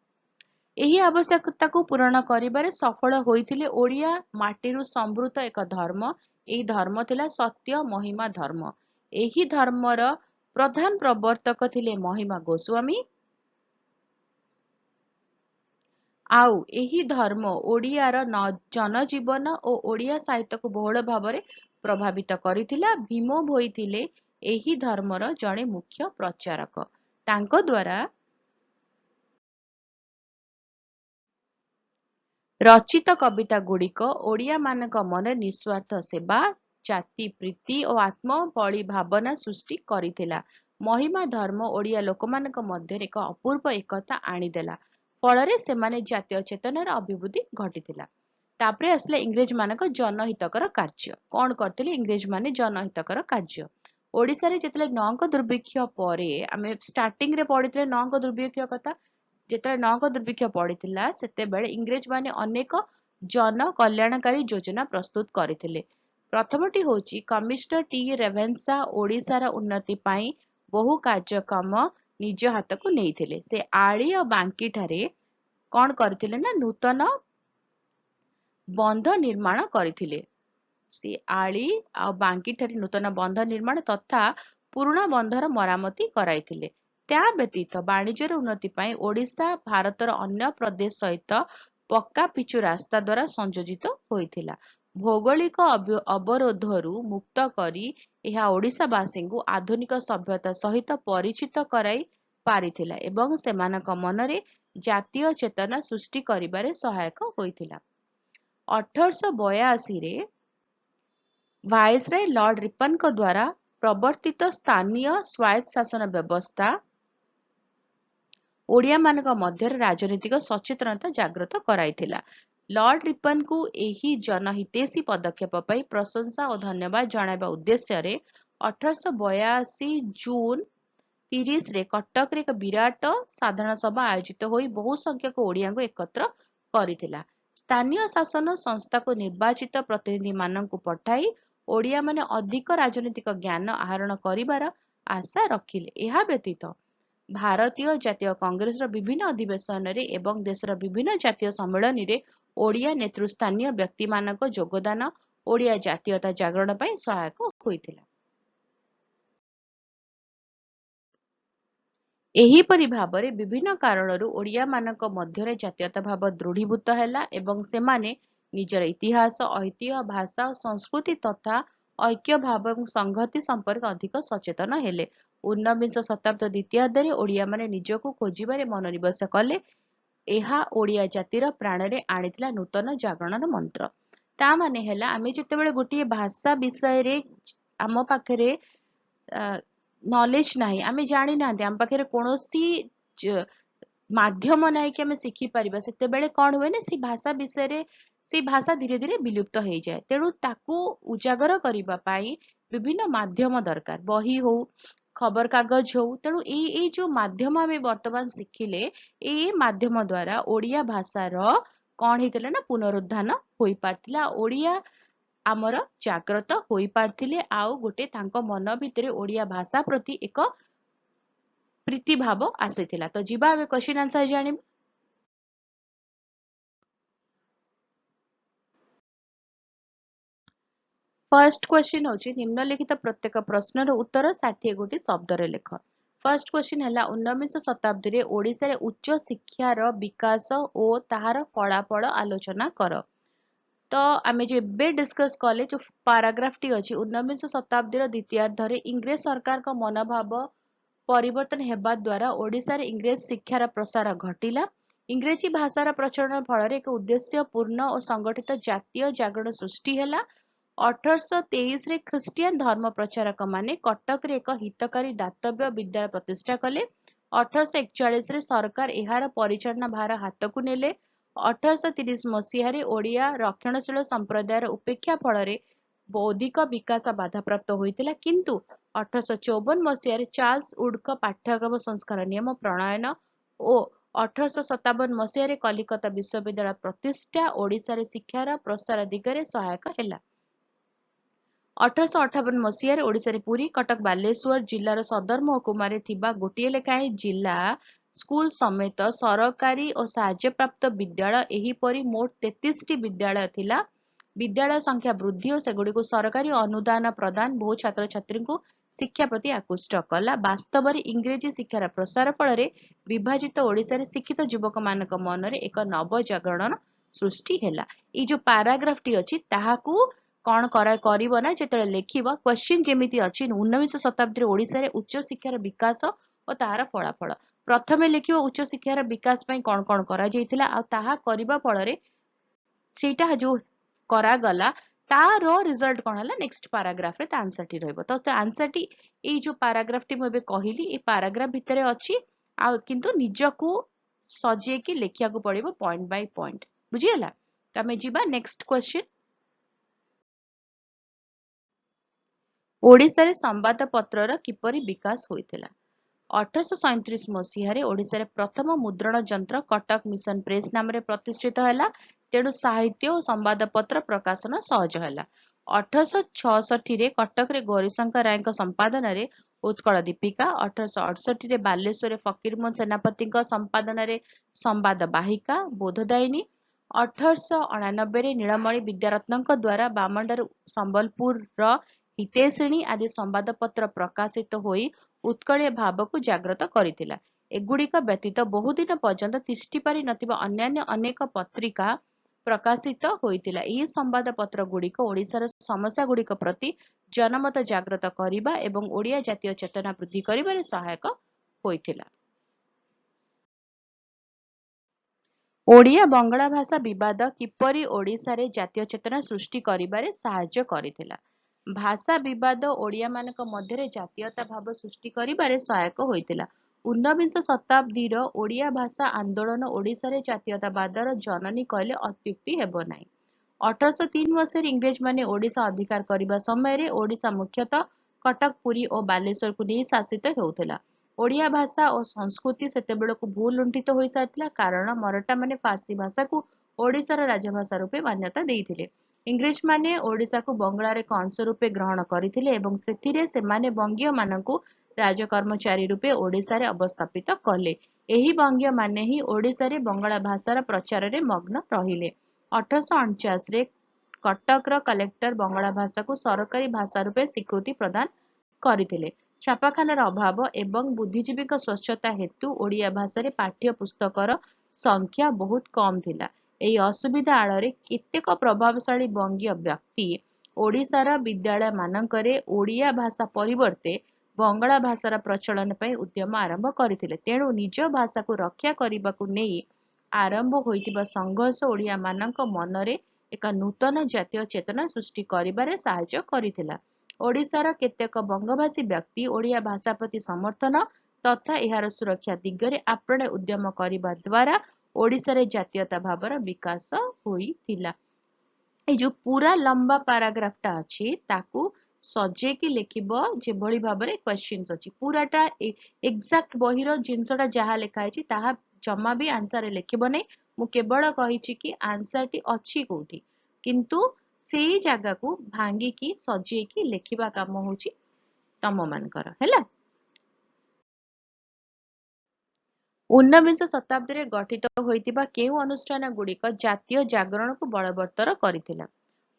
ଏହି ଆବଶ୍ୟକତାକୁ ପୂରଣ କରିବାରେ ସଫଳ ହୋଇଥିଲେ ଓଡ଼ିଆ ମାଟିରୁ ସମୃଦ୍ଧ ଏକ ଧର୍ମ। ଏହି ଧର୍ମ ଥିଲା ସତ୍ୟ ମହିମା ଧର୍ମ। ଏହି ଧର୍ମର ପ୍ରଧାନ ପ୍ରବର୍ତ୍ତକ ଥିଲେ ମହିମା ଗୋସ୍ୱାମୀ। ଆଉ ଏହି ଧର୍ମ ଓଡ଼ିଆର ଜନଜୀବନ ଓ ଓଡ଼ିଆ ସାହିତ୍ୟକୁ ବହୁଳ ଭାବରେ ପ୍ରଭାବିତ କରିଥିଲା। ଭୀମ ଭୋଇ ଥିଲେ ଏହି ଧର୍ମର ଜଣେ ମୁଖ୍ୟ ପ୍ରଚାରକ। ତାଙ୍କ ଦ୍ୱାରା ରଚିତ କବିତା ଗୁଡ଼ିକ ଓଡ଼ିଆମାନଙ୍କ ମନରେ ନିଃସ୍ୱାର୍ଥ ସେବା, ଜାତି ପ୍ରୀତି ଓ ଆତ୍ମବଳି ଭାବନା ସୃଷ୍ଟି କରିଥିଲା। ମହିମା ଧର୍ମ ଓଡ଼ିଆ ଲୋକମାନଙ୍କ ମଧ୍ୟରେ ଏକ ଅପୂର୍ବ ଏକତା ଆଣିଦେଲା। ଫଳରେ ସେମାନେ ଜାତୀୟ ଚେତନାର ଅଭିବୃଦ୍ଧି ଘଟିଥିଲା। ତାପରେ ଆସିଲା ଇଂରେଜମାନଙ୍କ ଜନହିତକର କାର୍ଯ୍ୟ। କଣ କରିଥିଲେ ଇଂରେଜମାନେ ଜନହିତକର କାର୍ଯ୍ୟ? ଓଡ଼ିଶାରେ ଯେତେବେଳେ ନଅଙ୍କ ଦୁର୍ଭିକ୍ଷ ପରେ ଆମେ ଷ୍ଟାର୍ଟିଂରେ ପଢିଥିଲେ ନଅଙ୍କ ଦୁର୍ଭିକ୍ଷ କଥା। ଯେତେବେଳେ ନଅଙ୍କ ଦୁର୍ଭିକ୍ଷ ପଡିଥିଲା ସେତେବେଳେ ଇଂରେଜମାନେ ଅନେକ ଜନ କଲ୍ୟାଣକାରୀ ଯୋଜନା ପ୍ରସ୍ତୁତ କରିଥିଲେ। ପ୍ରଥମଟି ହେଉଛି କମିଶନର ଟି ରେଭେନ୍ସା ଓଡ଼ିଶାର ଉନ୍ନତି ପାଇଁ ବହୁ କାର୍ଯ୍ୟକ୍ରମ ନିଜ ହାତକୁ ନେଇଥିଲେ। ସେ ଆଳି ଓ ବାଙ୍କି ଠାରେ କଣ କରିଥିଲେ ନା ନୂତନ ବନ୍ଧ ନିର୍ମାଣ କରିଥିଲେ। ସେ ଆଳି ଆଉ ବାଙ୍କି ଠାରେ ନୂତନ ବନ୍ଧ ନିର୍ମାଣ ତଥା ପୁରୁଣା ବନ୍ଧର ମରାମତି କରାଇଥିଲେ। ତା ବ୍ୟତୀତ ବାଣିଜ୍ୟର ଉନ୍ନତି ପାଇଁ ଓଡ଼ିଶା ଭାରତର ଅନ୍ୟ ପ୍ରଦେଶ ସହିତ ପକ୍କା ପିଚୁ ରାସ୍ତା ଦ୍ୱାରା ସଂଯୋଜିତ ହୋଇଥିଲା। ଭୌଗୋଳିକ ଅବରୋଧରୁ ମୁକ୍ତ କରି ଏହା ଓଡ଼ିଶାବାସୀଙ୍କୁ ଆଧୁନିକ ସଭ୍ୟତା ସହିତ ପରିଚିତ କରାଇ ପାରିଥିଲା ଏବଂ ସେମାନଙ୍କ ମନରେ ଜାତୀୟ ଚେତନା ସୃଷ୍ଟି କରିବାରେ ସହାୟକ ହୋଇଥିଲା। 1882ରେ ଭାଇସରୟ ଲର୍ଡ ରିପନଙ୍କ ଦ୍ୱାରା ପ୍ରବର୍ତ୍ତିତ ସ୍ଥାନୀୟ ସ୍ୱାୟତ୍ତ ଶାସନ ବ୍ୟବସ୍ଥା ଓଡ଼ିଆମାନଙ୍କ ମଧ୍ୟରେ ରାଜନୈତିକ ସଚେତନତା ଜାଗ୍ରତ କରାଇଥିଲା। ଲର୍ଡ ରିପନଙ୍କୁ ଏହି ଜନହିତୈଷୀ ପଦକ୍ଷେପ ପାଇଁ ପ୍ରଶଂସା ଓ ଧନ୍ୟବାଦ ଜଣାଇବା ଉଦ୍ଦେଶ୍ୟରେ 1882 ଜୁନ 30ରେ କଟକରେ ଏକ ବିରାଟ ସାଧାରଣ ସଭା ଆୟୋଜିତ ହୋଇ ବହୁ ସଂଖ୍ୟକ ଓଡ଼ିଆଙ୍କୁ ଏକତ୍ର କରିଥିଲା। ସ୍ଥାନୀୟ ଶାସନ ସଂସ୍ଥାକୁ ନିର୍ବାଚିତ ପ୍ରତିନିଧିମାନଙ୍କୁ ପଠାଇ ଓଡ଼ିଆମାନେ ଅଧିକ ରାଜନୈତିକ ଜ୍ଞାନ ଆହରଣ କରିବାର ଆଶା ରଖିଲେ। ଏହା ବ୍ୟତୀତ ଭାରତୀୟ ଜାତୀୟ କଂଗ୍ରେସର ବିଭିନ୍ନ ଅଧିବେଶନରେ ଏବଂ ଦେଶର ବିଭିନ୍ନ ଜାତୀୟ ସମ୍ମିଳନୀରେ ଓଡ଼ିଆ ନେତୃସ୍ଥାନୀୟ ବ୍ୟକ୍ତିମାନଙ୍କ ଯୋଗଦାନ ଓଡ଼ିଆ ଜାତୀୟତା ଜାଗରଣ ପାଇଁ ସହାୟକ ହୋଇଥିଲା। ଏହିପରି ଭାବରେ ବିଭିନ୍ନ କାରଣରୁ ଓଡ଼ିଆମାନଙ୍କ ମଧ୍ୟରେ ଜାତୀୟତା ଭାବ ଦୃଢ଼ୀଭୂତ ହେଲା ଏବଂ ସେମାନେ ନିଜର ଇତିହାସ, ଐତିହ୍ୟ, ଭାଷା ଓ ସଂସ୍କୃତି ତଥା ଐକ୍ୟ ଭାବ ଏବଂ ସଂହତି ସମ୍ପର୍କେ ଅଧିକ ସଚେତନ ହେଲେ। ଊନବିଂଶ ଶତାବ୍ଦୀର ଦ୍ୱିତୀୟାର୍ଦ୍ଧରେ ଓଡ଼ିଆମାନେ ନିଜକୁ ଖୋଜିବାରେ ମନୋନିବେଶ କଲେ। ଏହା ଓଡ଼ିଆ ଜାତିର ପ୍ରାଣରେ ଆଣିଥିଲା ନୂତନ ଜାଗରଣର ମନ୍ତ୍ର। ତା ମାନେ ହେଲା ଆମେ ଯେତେବେଳେ ଗୋଟିଏ ଭାଷା ବିଷୟରେ ଆମ ପାଖରେ ନଲେଜ ନାହିଁ, ଆମେ ଜାଣିନାହାନ୍ତି, ଆମ ପାଖରେ କୌଣସି ମାଧ୍ୟମ ନାହିଁ କି ଆମେ ଶିଖିପାରିବା, ସେତେବେଳେ କଣ ହୁଏ ନା ସେ ଭାଷା ବିଷୟରେ ସେ ଭାଷା ଧୀରେ ଧୀରେ ବିଲୁପ୍ତ ହେଇଯାଏ। ତେଣୁ ତାକୁ ଉଜାଗର କରିବା ପାଇଁ ବିଭିନ୍ନ ମାଧ୍ୟମ ଦରକାର, ବହି ହଉ ଖବରକାଗଜ ହଉ। ତେଣୁ ଏଇ ଯୋଉ ମାଧ୍ୟମ ଆମେ ବର୍ତ୍ତମାନ ଶିଖିଲେ ଏଇ ମାଧ୍ୟମ ଦ୍ୱାରା ଓଡ଼ିଆ ଭାଷାର କଣ ହେଇଥିଲା ନା ପୁନରୁଦ୍ଧାନ ହୋଇପାରିଥିଲା। ଓଡ଼ିଆ ଆମର ଜାଗ୍ରତ ହୋଇପାରିଥିଲେ ଆଉ ଗୋଟେ ତାଙ୍କ ମନ ଭିତରେ ଓଡ଼ିଆ ଭାଷା ପ୍ରତି ଏକ ପ୍ରୀତି ଭାବ ଆସିଥିଲା। ତ ଯିବା ଆମେ କ୍ୱେଶ୍ଚିନ୍ ଆନ୍ସର ଜାଣିବା। ଫର୍ଷ୍ଟ କ୍ୱେଶ୍ଚିନ୍ ହେଉଛି ନିମ୍ନଲିଖିତ ପ୍ରତ୍ୟେକ ପ୍ରଶ୍ନର ଉତ୍ତର 60 ଗୋଟି ଶବ୍ଦରେ ଲେଖ। ଫର୍ଷ୍ଟ କ୍ୱେଶ୍ଚିନ୍ ହେଲା ଊନବିଂଶ ଶତାବ୍ଦୀରେ ଓଡ଼ିଶାରେ ଉଚ୍ଚ ଶିକ୍ଷାର ବିକାଶ ଓ ତାହାର ଫଳାଫଳ ଆଲୋଚନା କର। ତ ଆମେ जो ଏବେ डिस्कस कले जो पाराग्राफटी अछि ଊନବିଂଶ ଶତାବ୍ଦୀର ଦ୍ୱିତୀୟାର୍ଦ୍ଧରେ ଇଂରେଜ ସରକାରଙ୍କ ମନୋଭାବ ପରିବର୍ତ୍ତନ ହେବା ଦ୍ୱାରା ଓଡ଼ିଶାରେ ଇଂରେଜ ଶିକ୍ଷାର ପ୍ରସାର ଘଟିଲା। ଇଂରେଜୀ ଭାଷାର ପ୍ରଚଳନ ଫଳରେ ଏକ ଉଦ୍ଦେଶ୍ୟପୂର୍ଣ୍ଣ ଓ ସଂଗଠିତ ଜାତୀୟ ଜାଗରଣ ସୃଷ୍ଟି ହେଲା। 1823ରେ ଖ୍ରୀଷ୍ଟିଆନ ଧର୍ମ ପ୍ରଚାରକମାନେ କଟକରେ ଏକ ହିତକାରୀ ଦାତବ୍ୟ ବିଦ୍ୟାଳୟ ପ୍ରତିଷ୍ଠା କଲେ। 1841ରେ ସରକାର ଏହାର ପରିଚାଳନା ଭାର ହାତକୁ ନେଲେ। 1830 ମସିହାରେ ଓଡ଼ିଆ ରକ୍ଷଣଶୀଳ ସମ୍ପ୍ରଦାୟର ଉପେକ୍ଷା ଫଳରେ ବୌଦ୍ଧିକ ବିକାଶ ବାଧାପ୍ରାପ୍ତ ହୋଇଥିଲା। କିନ୍ତୁ 1854 ମସିହାରେ ଚାର୍ଲସ ଉଡଙ୍କ ପାଠ୍ୟକ୍ରମ ସଂସ୍କାର ନିୟମ ପ୍ରଣୟନ ଓ 1857 ମସିହାରେ କଲିକତା ବିଶ୍ୱବିଦ୍ୟାଳୟ ପ୍ରତିଷ୍ଠା ଓଡ଼ିଶାରେ ଶିକ୍ଷାର ପ୍ରସାର ଦିଗରେ ସହାୟକ ହେଲା। 1858 ମସିହାରେ ଓଡ଼ିଶାରେ ପୁରୀ, କଟକ, ବାଲେଶ୍ୱର ଜିଲ୍ଲାର ସଦର ମହକୁମାରେ ଥିବା ଗୋଟିଏ ଲେଖାଏଁ ଜିଲ୍ଲା ସ୍କୁଲ ସମେତ ସରକାରୀ ଓ ସାହାଯ୍ୟପ୍ରାପ୍ତ ବିଦ୍ୟାଳୟ ଏହିପରି ମୋଟ 33ଟି ବିଦ୍ୟାଳୟ ଥିଲା। ବିଦ୍ୟାଳୟ ସଂଖ୍ୟା ବୃଦ୍ଧି ଓ ସେଗୁଡ଼ିକୁ ସରକାରୀ ଅନୁଦାନ ପ୍ରଦାନ ବହୁ ଛାତ୍ରଛାତ୍ରୀଙ୍କୁ ଶିକ୍ଷା ପ୍ରତି ଆକୃଷ୍ଟ କଲା। ବାସ୍ତବରେ ଇଂରେଜୀ ଶିକ୍ଷାର ପ୍ରସାର ଫଳରେ ବିଭାଜିତ ଓଡ଼ିଶାରେ ଶିକ୍ଷିତ ଯୁବକମାନଙ୍କ ମନରେ ଏକ ନବଜାଗରଣ ସୃଷ୍ଟି ହେଲା। ଏଇ ଯୋଉ ପାରାଗ୍ରାଫଟି ଅଛି ତାହାକୁ କଣ କରିବ ନା ଯେତେବେଳେ ଲେଖିବ କ୍ୱେଶ୍ଚିନ୍ ଯେମିତି ଅଛି 19 ଶତାବ୍ଦୀରେ ଓଡ଼ିଶାରେ ଉଚ୍ଚ ଶିକ୍ଷାର ବିକାଶ ଓ ତାହାର ଫଳାଫଳ। ପ୍ରଥମେ ଲେଖିବ ଉଚ୍ଚ ଶିକ୍ଷାର ବିକାଶ ପାଇଁ କଣ କଣ କରାଯାଇଥିଲା ଆଉ ତାହା କରିବା ଫଳରେ ସେଇଟା ଯୋଉ କରାଗଲା ତାର ରିଜଲ୍ଟ କଣ ହେଲା ନେକ୍ସଟ ପାରାଗ୍ରାଫରେ ତା ଆନ୍ସରଟି ରହିବ। ତ ତା ଆନ୍ସରଟି ଏଇ ଯୋଉ ପାରାଗ୍ରାଫଟି ମୁଁ ଏବେ କହିଲି ଏଇ ପାରାଗ୍ରାଫ ଭିତରେ ଅଛି ଆଉ କିନ୍ତୁ ନିଜକୁ ସଜେଇକି ଲେଖିବାକୁ ପଡିବ ପଏଣ୍ଟ ବାଇ ପଏଣ୍ଟ। ବୁଝିଗଲା? ତ ଆମେ ଯିବା ନେକ୍ସଟ କ୍ୱେଶ୍ଚିନ୍। ଓଡ଼ିଶାରେ ସମ୍ବାଦପତ୍ରର କିପରି ବିକାଶ ହୋଇଥିଲା? 1837 ମସିହାରେ ଓଡ଼ିଶାରେ ପ୍ରଥମ ମୁଦ୍ରଣ ଯନ୍ତ୍ର କଟକ ମିଶନ ପ୍ରେସ ନାମରେ ପ୍ରତିଷ୍ଠିତ ହେଲା। ତେଣୁ ସାହିତ୍ୟ ଓ ସମ୍ବାଦପତ୍ର ପ୍ରକାଶନ ସହଜ ହେଲା। 1866ରେ କଟକରେ ଗୌରୀଶଙ୍କର ରାୟଙ୍କ ସମ୍ପାଦନାରେ ଉତ୍କଳ ଦୀପିକା, 1868ରେ ବାଲେଶ୍ୱରରେ ଫକୀରମୋହନ ସେନାପତିଙ୍କ ସମ୍ପାଦନାରେ ସମ୍ବାଦ ବାହିକା, ବୋଧଦାୟିନୀ, 1889ରେ ନୀଳମଣି ବିଦ୍ୟାରତ୍ନଙ୍କ ଦ୍ୱାରା ବାମଣ୍ଡାରୁ ସମ୍ବଲପୁରର ହିତୈଷିଣୀ ଆଦି ସମ୍ବାଦପତ୍ର ପ୍ରକାଶିତ ହୋଇ ଉତ୍କଳୀୟ ଭାବକୁ ଜାଗ୍ରତ କରିଥିଲା। ଏଗୁଡ଼ିକ ବ୍ୟତୀତ ବହୁଦିନ ପର୍ଯ୍ୟନ୍ତ ତିଷ୍ଠି ପାରି ନଥିବା ଅନ୍ୟାନ୍ୟ ଅନେକ ପତ୍ରିକା ପ୍ରକାଶିତ ହୋଇଥିଲା। ଏହି ସମ୍ବାଦପତ୍ର ଗୁଡ଼ିକ ଓଡ଼ିଶାର ସମସ୍ୟାଗୁଡ଼ିକ ପ୍ରତି ଜନମତ ଜାଗ୍ରତ କରିବା ଏବଂ ଓଡ଼ିଆ ଜାତୀୟ ଚେତନା ବୃଦ୍ଧି କରିବାରେ ସହାୟକ ହୋଇଥିଲା। ଓଡ଼ିଆ ବଙ୍ଗଳା ଭାଷା ବିବାଦ କିପରି ଓଡ଼ିଶାରେ ଜାତୀୟ ଚେତନା ସୃଷ୍ଟି କରିବାରେ ସାହାଯ୍ୟ କରିଥିଲା? ଭାଷା ବିବାଦ ଓଡ଼ିଆମାନଙ୍କ ମଧ୍ୟରେ ଜାତୀୟତା ଭାବ ସୃଷ୍ଟି କରିବାରେ ସହାୟକ ହୋଇଥିଲା। ଊନବିଂଶ ଶତାବ୍ଦୀର ଓଡ଼ିଆ ଭାଷା ଆନ୍ଦୋଳନ ଓଡ଼ିଶାରେ ଜାତୀୟତାବାଦର ଜନନୀ କହିଲେ ଅତ୍ୟୁକ୍ତି ହେବ ନାହିଁ। 1803 ମସିହାରେ ଇଂରେଜମାନେ ଓଡ଼ିଶା ଅଧିକାର କରିବା ସମୟରେ ଓଡ଼ିଶା ମୁଖ୍ୟତଃ କଟକ, ପୁରୀ ଓ ବାଲେଶ୍ୱରକୁ ନେଇ ଶାସିତ ହେଉଥିଲା। ଓଡ଼ିଆ ଭାଷା ଓ ସଂସ୍କୃତି ସେତେବେଳକୁ ଭୁଲ ଲୁଣ୍ଠିତ ହୋଇସାରିଥିଲା କାରଣ ମରାଠାମାନେ ଫାର୍ସି ଭାଷାକୁ ଓଡ଼ିଶାର ରାଜଭାଷା ରୂପେ ମାନ୍ୟତା ଦେଇଥିଲେ। ଇଂରେଜମାନେ ଓଡ଼ିଶାକୁ ବଙ୍ଗଳାର ଏକ ଅଂଶ ରୂପେ ଗ୍ରହଣ କରିଥିଲେ ଏବଂ ସେଥିରେ ସେମାନେ ବଙ୍ଗୀୟମାନଙ୍କୁ ରାଜକର୍ମଚାରୀ ରୂପେ ଓଡ଼ିଶାରେ ଅବସ୍ଥାପିତ କଲେ। ଏହି ବଙ୍ଗୀୟମାନେ ହିଁ ଓଡ଼ିଶାରେ ବଙ୍ଗଳା ଭାଷାର ପ୍ରଚାରରେ ମଗ୍ନ ରହିଲେ। 1849ରେ କଟକର କଲେକ୍ଟର ବଙ୍ଗଳା ଭାଷାକୁ ସରକାରୀ ଭାଷା ରୂପେ ସ୍ୱୀକୃତି ପ୍ରଦାନ କରିଥିଲେ। ଛାପାଖାନାର ଅଭାବ ଏବଂ ବୁଦ୍ଧିଜୀବୀଙ୍କ ସ୍ୱଚ୍ଛତା ହେତୁ ଓଡ଼ିଆ ଭାଷାରେ ପାଠ୍ୟ ପୁସ୍ତକର ସଂଖ୍ୟା ବହୁତ କମ୍ ଥିଲା। ଏହି ଅସୁବିଧା ଆଳରେ କେତେକ ପ୍ରଭାବଶାଳୀ ବଙ୍ଗୀୟ ବ୍ୟକ୍ତି ଓଡ଼ିଶାର ବିଦ୍ୟାଳୟମାନଙ୍କରେ ଓଡ଼ିଆ ଭାଷା ପରିବର୍ତ୍ତେ ବଙ୍ଗଳା ଭାଷାର ପ୍ରଚଳନ ପାଇଁ ଉଦ୍ୟମ ଆରମ୍ଭ କରିଥିଲେ। ତେଣୁ ନିଜ ଭାଷାକୁ ରକ୍ଷା କରିବାକୁ ନେଇ ଆରମ୍ଭ ହୋଇଥିବା ସଂଘର୍ଷ ଓଡ଼ିଆମାନଙ୍କ ମନରେ ଏକ ନୂତନ ଜାତୀୟ ଚେତନା ସୃଷ୍ଟି କରିବାରେ ସାହାଯ୍ୟ କରିଥିଲା। ଓଡ଼ିଶାର କେତେକ ବଙ୍ଗଭାଷୀ ବ୍ୟକ୍ତି ଓଡ଼ିଆ ଭାଷା ପ୍ରତି ସମର୍ଥନ ତଥା ଏହାର ସୁରକ୍ଷା ଦିଗରେ ଆପ୍ରାଣ ଉଦ୍ୟମ କରିବା ଦ୍ୱାରା ଓଡ଼ିଶାରେ ଜାତୀୟତା ଭାବର ବିକାଶ ହୋଇଥିଲା। ଏଇ ଯୋଉ ପୁରା ଲମ୍ବା ପାରାଗ୍ରାଫଟା ଅଛି ତାକୁ ସଜେଇକି ଲେଖିବ ଯେଭଳି ଭାବରେ କ୍ୱେଶ୍ଚିନ୍ସ ଅଛି। ପୁରାଟା ଏକ୍ସାକ୍ଟ ବହିର ଜିନିଷଟା ଯାହା ଲେଖା ହେଇଛି ତାହା ଜମା ବି ଆନ୍ସରରେ ଲେଖିବ ନାହିଁ। ମୁଁ କେବଳ କହିଛି କି ଆନ୍ସରଟି ଅଛି କୋଉଠି, କିନ୍ତୁ ସେଇ ଜାଗାକୁ ଭାଙ୍ଗିକି ସଜେଇକି ଲେଖିବା କାମ ହଉଛି ତମମାନଙ୍କର ହେଲା। ଊନବିଂଶ ଶତାବ୍ଦୀରେ ଗଠିତ ହୋଇଥିବା କେଉଁ ଅନୁଷ୍ଠାନ ଗୁଡ଼ିକ ଜାତୀୟ ଜାଗରଣକୁ ବଳବତ୍ତର କରିଥିଲା?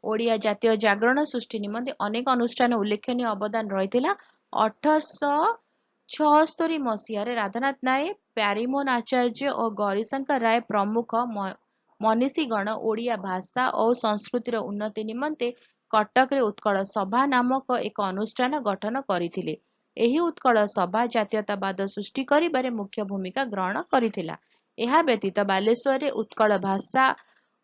ଓଡ଼ିଆ ଜାତୀୟ ଜାଗରଣ ସୃଷ୍ଟି ନିମନ୍ତେ ଅନେକ ଅନୁଷ୍ଠାନ ଉଲ୍ଲେଖନୀୟ ଅବଦାନ ରହିଥିଲା। 1876 ମସିହାରେ ରାଧାନାଥ ନାୟକ, ପ୍ୟାରୀମୋହନ ଆଚାର୍ଯ୍ୟ ଓ ଗୌରୀଶଙ୍କର ରାୟ ପ୍ରମୁଖ ମନୀଷୀଗଣ ଓଡ଼ିଆ ଭାଷା ଓ ସଂସ୍କୃତିର ଉନ୍ନତି ନିମନ୍ତେ କଟକରେ ଉତ୍କଳ ସଭା ନାମକ ଏକ ଅନୁଷ୍ଠାନ ଗଠନ କରିଥିଲେ। ଏହି ଉତ୍କଳ ସଭା ଜାତୀୟତାବାଦ ସୃଷ୍ଟି କରିବାରେ ମୁଖ୍ୟ ଭୂମିକା ଗ୍ରହଣ କରିଥିଲା। ଏହା ବ୍ୟତୀତ ବାଲେଶ୍ୱରରେ ଉତ୍କଳ ଭାଷା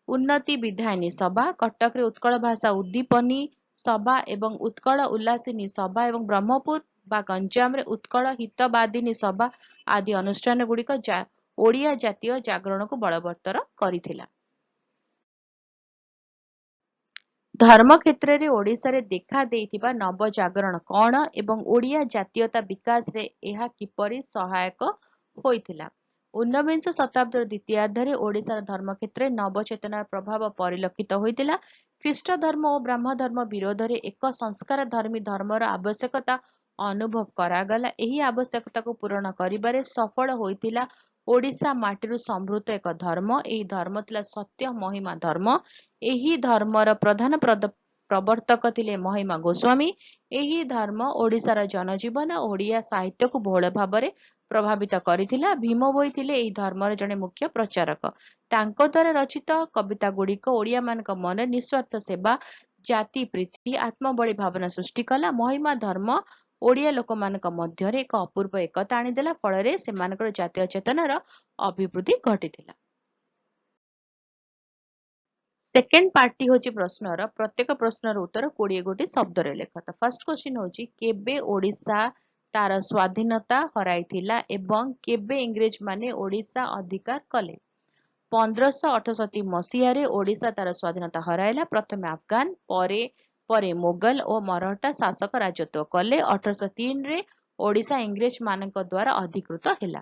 ଉନ୍ନତି ବିଧାୟିନୀ ସଭା, କଟକରେ ଉତ୍କଳ ଭାଷା ଉଦ୍ଦୀପନୀ ସଭା ଏବଂ ଉତ୍କଳ ଉଲ୍ଲାସିନୀ ସଭା ଏବଂ ବ୍ରହ୍ମପୁର ବା ଗଞ୍ଜାମରେ ଉତ୍କଳ ହିତବାଦିନୀ ସଭା ଆଦି ଅନୁଷ୍ଠାନଗୁଡ଼ିକ ଓଡ଼ିଆ ଜାତୀୟ ଜାଗରଣକୁ ବଳବତ୍ତର କରିଥିଲା। ଧର୍ମ କ୍ଷେତ୍ରରେ ଓଡ଼ିଶାରେ ଦେଖା ଦେଇଥିବା ନବଜାଗରଣ କଣ ଏବଂ ଓଡ଼ିଆ ଜାତୀୟତା ବିକାଶରେ ଏହା କିପରି ସହାୟକ ହୋଇଥିଲା? ଊନବିଂଶ ଶତାବ୍ଦୀର ଦ୍ୱିତୀୟାର୍ଦ୍ଧରେ ଓଡ଼ିଶାର ଧର୍ମକ୍ଷେତ୍ରରେ ନବଚେତନାର ପ୍ରଭାବ ପରିଲକ୍ଷିତ ହୋଇଥିଲା। ଖ୍ରୀଷ୍ଟ ଧର୍ମ ଓ ବ୍ରାହ୍ମ ଧର୍ମ ବିରୋଧରେ ଏକ ସଂସ୍କାରଧର୍ମୀ ଧର୍ମର ଆବଶ୍ୟକତା ଅନୁଭବ କରାଗଲା। ଏହି ଆବଶ୍ୟକତାକୁ ପୂରଣ କରିବାରେ ସଫଳ ହୋଇଥିଲା ଓଡ଼ିଶା ମାଟିରୁ ସମ୍ଭୂତ ଏକ ଧର୍ମ। ଏହି ଧର୍ମ ଥିଲା ସତ୍ୟ ମହିମା ଧର୍ମ। ଏହି ଧର୍ମର ପ୍ରଧାନ ପ୍ରବର୍ତ୍ତକ ଥିଲେ ମହିମା ଗୋସ୍ୱାମୀ। ଏହି ଧର୍ମ ଓଡ଼ିଶାର ଜନଜୀବନ ଓ ଓଡ଼ିଆ ସାହିତ୍ୟକୁ ବହୁଳ ଭାବରେ ପ୍ରଭାବିତ କରିଥିଲା। ଭୀମ ଭୋଇ ଥିଲେ ଏହି ଧର୍ମର ଜଣେ ମୁଖ୍ୟ ପ୍ରଚାରକ। ତାଙ୍କ ଦ୍ୱାରା ରଚିତ କବିତାଗୁଡ଼ିକ ଓଡ଼ିଆମାନଙ୍କ ମନରେ ନିଃସ୍ୱାର୍ଥ ସେବା, ଜାତି ପ୍ରୀତି, ଆତ୍ମବଳି ଭାବନା ସୃଷ୍ଟି କଲା। ମହିମା ଧର୍ମ ଓଡ଼ିଆ ଲୋକମାନଙ୍କ ମଧ୍ୟରେ ଏକ ଅପୂର୍ବ ଏକତା ଆଣିଦେଲା, ଫଳରେ ସେମାନଙ୍କର ଜାତୀୟ ଚେତନାର ଅଭିବୃଦ୍ଧି ଘଟିଥିଲା। ସେକେଣ୍ଡ ପାର୍ଟଟି ହେଉଛି ପ୍ରଶ୍ନର। ପ୍ରତ୍ୟେକ ପ୍ରଶ୍ନର ଉତ୍ତର 20 ଗୋଟି ଶବ୍ଦରେ ଲେଖ। ତ ଫାର୍ଷ୍ଟ କ୍ୱେଶ୍ଚିନ୍ ହେଉଛି କେବେ ଓଡ଼ିଶା ତାର ସ୍ୱାଧୀନତା ହରାଇଥିଲା ଏବଂ କେବେ ଇଂରେଜମାନେ ଓଡ଼ିଶା ଅଧିକାର କଲେ? 1568 ମସିହାରେ ଓଡ଼ିଶା ତାର ସ୍ୱାଧୀନତା ହରାଇଲା। ପ୍ରଥମେ ଆଫଗାନ, ପରେ ମୋଗଲ ଓ ମରହଟ୍ଟା ଶାସକ ରାଜତ୍ୱ କଲେ। 1803ରେ ଓଡ଼ିଶା ଇଂରେଜମାନଙ୍କ ଦ୍ୱାରା ଅଧିକୃତ ହେଲା।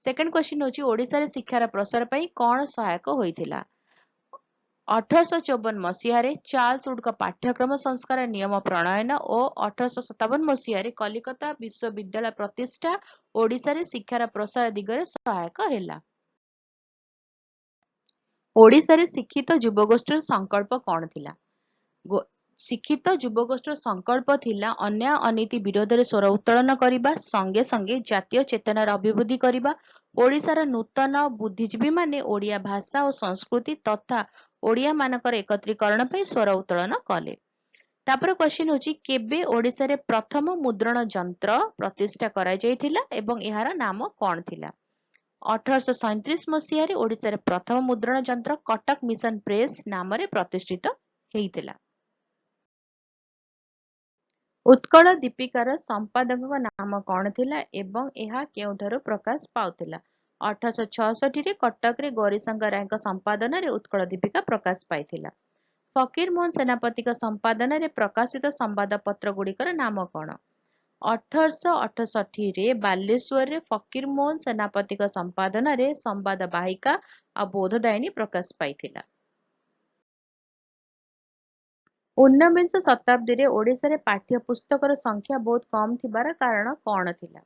ସେକେଣ୍ଡ କ୍ୱେଶ୍ଚିନ୍ ହେଉଛି ଓଡ଼ିଶାରେ ଶିକ୍ଷାର ପ୍ରସାର ପାଇଁ କଣ ସହାୟକ ହୋଇଥିଲା? 1854 ମସିହାରେ ଚାର୍ଲସ ଉଡ୍ଙ୍କ ପାଠ୍ୟକ୍ରମ ସଂସ୍କାର ନିୟମ ପ୍ରଣୟନ ଓ 1857 ମସିହାରେ କଲିକତା ବିଶ୍ୱବିଦ୍ୟାଳୟ ପ୍ରତିଷ୍ଠା ଓଡ଼ିଶାରେ ଶିକ୍ଷାର ପ୍ରସାର ଦିଗରେ ସହାୟକ ହେଲା। ଓଡ଼ିଶାରେ ଶିକ୍ଷିତ ଯୁବଗୋଷ୍ଠୀର ସଂକଳ୍ପ କଣ ଥିଲା? ଶିକ୍ଷିତ ଯୁବଗୋଷ୍ଠୀର ସଂକଳ୍ପ ଥିଲା ଅନ୍ୟାୟ ଅନୀତି ବିରୋଧରେ ସ୍ୱର ଉତ୍ତୋଳନ କରିବା, ସଙ୍ଗେ ସଙ୍ଗେ ଜାତୀୟ ଚେତନାର ଅଭିବୃଦ୍ଧି କରିବା। ଓଡ଼ିଶାର ନୂତନ ବୁଦ୍ଧିଜୀବୀମାନେ ଓଡ଼ିଆ ଭାଷା ଓ ସଂସ୍କୃତି ତଥା ଓଡ଼ିଆମାନଙ୍କର ଏକତ୍ରୀକରଣ ପାଇଁ ସ୍ୱର ଉତ୍ତୋଳନ କଲେ। ତାପରେ କ୍ୱେଶ୍ଚିନ୍ ହେଉଛି କେବେ ଓଡ଼ିଶାରେ ପ୍ରଥମ ମୁଦ୍ରଣ ଯନ୍ତ୍ର ପ୍ରତିଷ୍ଠା କରାଯାଇଥିଲା ଏବଂ ଏହାର ନାମ କଣ ଥିଲା? 1837 ମସିହାରେ ଓଡ଼ିଶାରେ ପ୍ରଥମ ମୁଦ୍ରଣ ଯନ୍ତ୍ର କଟକ ମିଶନ ପ୍ରେସ୍ ନାମରେ ପ୍ରତିଷ୍ଠିତ ହେଇଥିଲା। ଉତ୍କଳ ଦୀପିକାର ସମ୍ପାଦକଙ୍କ ନାମ କଣ ଥିଲା ଏବଂ ଏହା କେଉଁଠାରୁ ପ୍ରକାଶ ପାଉଥିଲା? 1866ରେ କଟକରେ ଗୌରୀଶଙ୍କର ରାୟଙ୍କ ସମ୍ପାଦନାରେ ଉତ୍କଳ ଦୀପିକା ପ୍ରକାଶ ପାଇଥିଲା। ଫକୀର ମୋହନ ସେନାପତିଙ୍କ ସମ୍ପାଦନାରେ ପ୍ରକାଶିତ ସମ୍ବାଦପତ୍ରଗୁଡ଼ିକର ନାମ କଣ? 1868ରେ ବାଲେଶ୍ୱରରେ ଫକୀର ମୋହନ ସେନାପତିଙ୍କ ସମ୍ପାଦନାରେ ସମ୍ବାଦ ବାହିକା ଆଉ ବୋଧଦାୟିନୀ ପ୍ରକାଶ ପାଇଥିଲା। ଊନବିଂଶ ଶତାବ୍ଦୀରେ ଓଡ଼ିଶାରେ ପାଠ୍ୟ ପୁସ୍ତକର ସଂଖ୍ୟା ବହୁତ କମ୍ ଥିବାର କାରଣ କଣ ଥିଲା?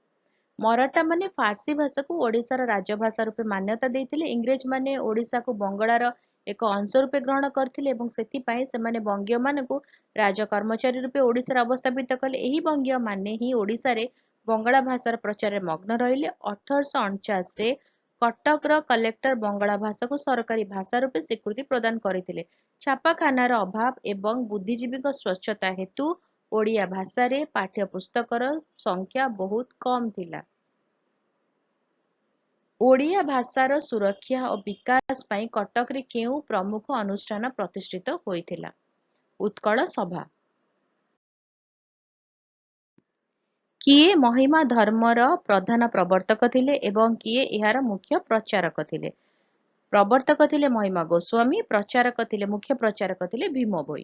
ମରାଠାମାନେ ଫାର୍ସୀ ଭାଷାକୁ ଓଡ଼ିଶାର ରାଜଭାଷା ରୂପେ ମାନ୍ୟତା ଦେଇଥିଲେ। ଇଂରେଜମାନେ ଓଡ଼ିଶାକୁ ବଙ୍ଗଳାର ଏକ ଅଂଶ ରୂପେ ଗ୍ରହଣ କରିଥିଲେ ଏବଂ ସେଥିପାଇଁ ସେମାନେ ବଙ୍ଗୀୟମାନଙ୍କୁ ରାଜକର୍ମଚାରୀ ରୂପେ ଓଡ଼ିଶାରେ ଅବସ୍ଥାପିତ କଲେ। ଏହି ବଙ୍ଗୀୟମାନେ ହିଁ ଓଡ଼ିଶାରେ ବଙ୍ଗଳା ଭାଷାର ପ୍ରଚାରରେ ମଗ୍ନ ରହିଲେ। 1849ରେ କଟକର କଲେକ୍ଟର ବଙ୍ଗଳା ଭାଷାକୁ ସରକାରୀ ଭାଷା ରୂପେ ସ୍ୱୀକୃତି ପ୍ରଦାନ କରିଥିଲେ। ଛାପାଖାନାର ଅଭାବ ଏବଂ ବୁଦ୍ଧିଜୀବୀଙ୍କ ସ୍ୱଚ୍ଛତା ହେତୁ ଓଡ଼ିଆ ଭାଷାରେ ପାଠ୍ୟପୁସ୍ତକର ସଂଖ୍ୟା ବହୁତ କମ୍ ଥିଲା। ଓଡ଼ିଆ ଭାଷାର ସୁରକ୍ଷା ଓ ବିକାଶ ପାଇଁ କଟକରେ କେଉଁ ପ୍ରମୁଖ ଅନୁଷ୍ଠାନ ପ୍ରତିଷ୍ଠିତ ହୋଇଥିଲା? ଉତ୍କଳ ସଭା। କିଏ ମହିମା ଧର୍ମର ପ୍ରଧାନ ପ୍ରବର୍ତ୍ତକ ଥିଲେ ଏବଂ କିଏ ଏହାର ମୁଖ୍ୟ ପ୍ରଚାରକ ଥିଲେ? ପ୍ରବର୍ତ୍ତକ ଥିଲେ ମହିମା ଗୋସ୍ୱାମୀ, ମୁଖ୍ୟ ପ୍ରଚାରକ ଥିଲେ ଭୀମ ଭୋଇ।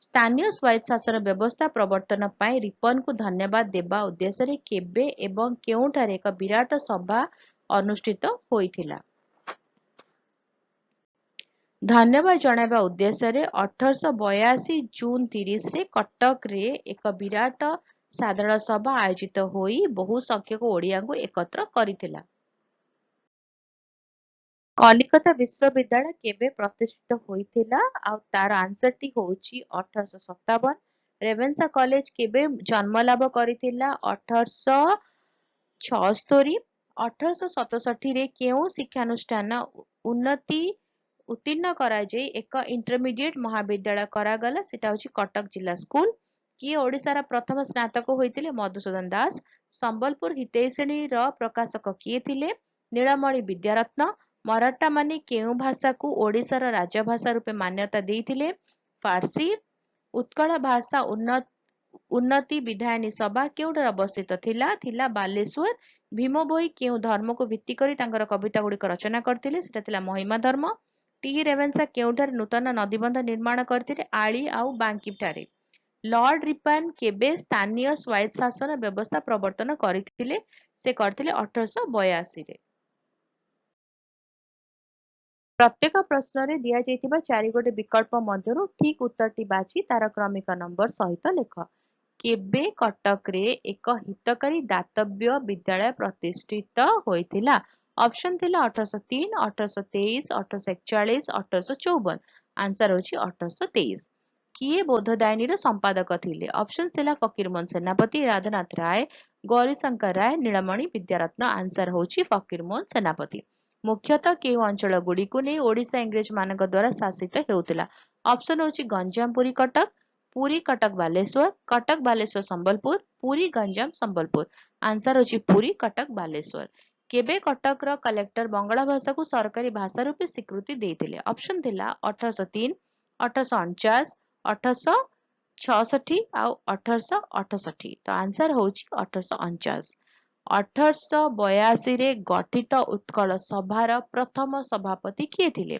ସ୍ଥାନୀୟ ସ୍ୱାୟତ୍ତ ଶାସନ ବ୍ୟବସ୍ଥା ପ୍ରବର୍ତ୍ତନ ପାଇଁ ରିପନଙ୍କୁ ଧନ୍ୟବାଦ ଦେବା ଉଦ୍ଦେଶ୍ୟରେ କେବେ ଏବଂ କେଉଁଠାରେ ଏକ ବିରାଟ ସଭା ଅନୁଷ୍ଠିତ ହୋଇଥିଲା? ଧନ୍ୟବାଦ ଜଣାଇବା ଉଦ୍ଦେଶ୍ୟରେ 1882 ଜୁନ 30ରେ କଟକରେ ଏକ ବିରାଟ ସାଧାରଣ ସଭା ଆୟୋଜିତ ହୋଇ ବହୁ ସଂଖ୍ୟକ ଓଡ଼ିଆଙ୍କୁ ଏକତ୍ର କରିଥିଲା। କଲିକତା ବିଶ୍ୱବିଦ୍ୟାଳୟ କେବେ ପ୍ରତିଷ୍ଠିତ ହୋଇଥିଲା ଆଉ ତାର ଆନ୍ସରଟି ହେଉଛି 1857। ରେଭେନ୍ସା କଲେଜ କେବେ ଜନ୍ମ ଲାଭ କରିଥିଲା? 1876। 1867ରେ କେଉଁ ଶିକ୍ଷାନୁଷ୍ଠାନ ଉତ୍ତୀର୍ଣ୍ଣ କରାଯାଇ ଏକ ଇଣ୍ଟରମିଡିଏଟ ମହାବିଦ୍ୟାଳୟ କରାଗଲା? ସେଟା ହେଉଛି କଟକ ଜିଲ୍ଲା ସ୍କୁଲ। କିଏ ଓଡ଼ିଶାର ପ୍ରଥମ ସ୍ନାତକ ହୋଇଥିଲେ? ମଧୁସୂଦନ ଦାସ। ସମ୍ବଲପୁର ହିତୈଷିଣୀର ପ୍ରକାଶକ କିଏ ଥିଲେ? ନୀଳମଣି ବିଦ୍ୟାରତ୍ନ। ମରାଠାମାନେ କେଉଁ ଭାଷାକୁ ଓଡ଼ିଶାର ରାଜଭାଷା ରୂପେ ମାନ୍ୟତା ଦେଇଥିଲେ? ଫାର୍ସୀ। ଉତ୍କଳ ଭାଷା ଉନ୍ନତି ବିଧାୟିନୀ ସଭା କେଉଁଠାରେ ଅବସ୍ଥିତ ଥିଲା? ଥିଲା ବାଲେଶ୍ୱର। ଭୀମ ଭୋଇ କେଉଁ ଧର୍ମକୁ ଭିତ୍ତି କରି ତାଙ୍କର କବିତା ଗୁଡ଼ିକ ରଚନା କରିଥିଲେ? ସେଟା ଥିଲା ମହିମା ଧର୍ମ। ଟି ରେଭେନ୍ସା କେଉଁଠାରେ ନୂତନ ନଦୀବନ୍ଧ ନିର୍ମାଣ କରିଥିଲେ? ଆଳି ଆଉ ବାଙ୍କିଠାରେ। ଲର୍ଡ ରିପନ କେବେ ସ୍ଥାନୀୟ ସ୍ୱାୟତ୍ତ ଶାସନ ବ୍ୟବସ୍ଥା ପ୍ରବର୍ତ୍ତନ କରିଥିଲେ? ସେ କରିଥିଲେ 1882ରେ। प्रत्येक प्रश्न रे दिया जाइतिबा चारि गोटे विकल्प मध्यरु ठीक उत्तरटी बाछि तार क्रमिक नंबर सहित लेख। केबे कटक रे एक हितकारी दातव्य विद्यालय प्रतिष्ठित होइथिला? ऑप्शन थिला 1803, 1823, 1841, 1854। आंसर होछि 1823। किए बोधदायिनीर संपादक थिले? ऑप्शन थिला फकीरमोहन सेनापति, राधानाथ राय, गौरीशंकर राय, नीलमणि विद्यारत्न। आंसर होछि फकीरमोहन सेनापति। मुख्यतः केउ अंचल गुड़िकु नै ओडिशा इंग्रेज मानक द्वारा शासित हेउतिला? ऑप्शन होछि गंजाम, पुरी कटक बालेश्वर संबलपुर, पुरी गंजाम संबलपुर। आंसर होछि पुरी कटक बालेश्वर। केबे कटक रो कलेक्टर बंगला भाषा को सरकारी भाषा रूपे स्वीकृति देइथिले? ऑप्शन थिला 1803, 1849, 1866 आउ 1868। तो आंसर होछि 1849। 1882 रे गठित उत्कल सभार प्रथम सभापति किए थिले?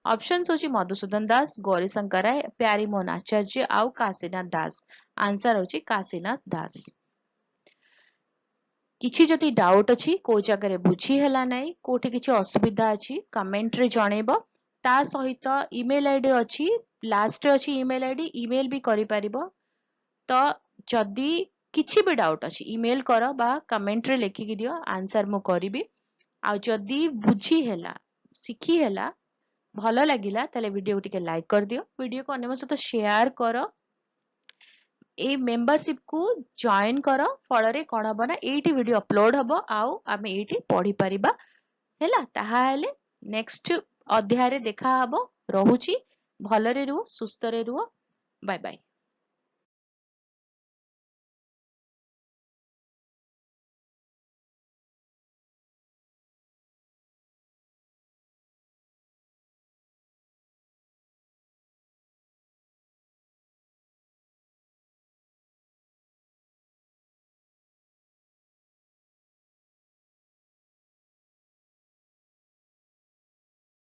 ऑप्शन होछि मधुसूदन दास, गौरीशंकर राय, प्यारीमोहन आचार्य आउ काशीनाथ दास। आंसर होछि काशीनाथ दास। किछि जति डाउट अछि को जगह बुझी हला नै, कोठी किछि असुविधा अछि कमेंट रे जणेबो। ता सहित ईमेल आईडी अछि, लास्ट रे अछि ईमेल आईडी, ईमेल भी करि परिबो। तो जदि किछि भी डाउट अछि ईमेल करो बा कमेंट रे लिखि कि दियो, आंसर मु करिबी। आ जदि बुझी हला, सिखी हला, भलो लागिला ताले वीडियो को टिके लाइक कर दियो, वीडियो को अन्य सहित शेयर करो, ए मेंबरशिप को जॉइन करो। फल रे कोन हबो ना एठी वीडियो अपलोड हबो आउ आमे एठी पढी परिबा हैला। ताहा हेले नेक्स्ट अध्याय रे देखा हबो। रहुची भलो रे रुह, सुस्त रे रुह। Bye bye.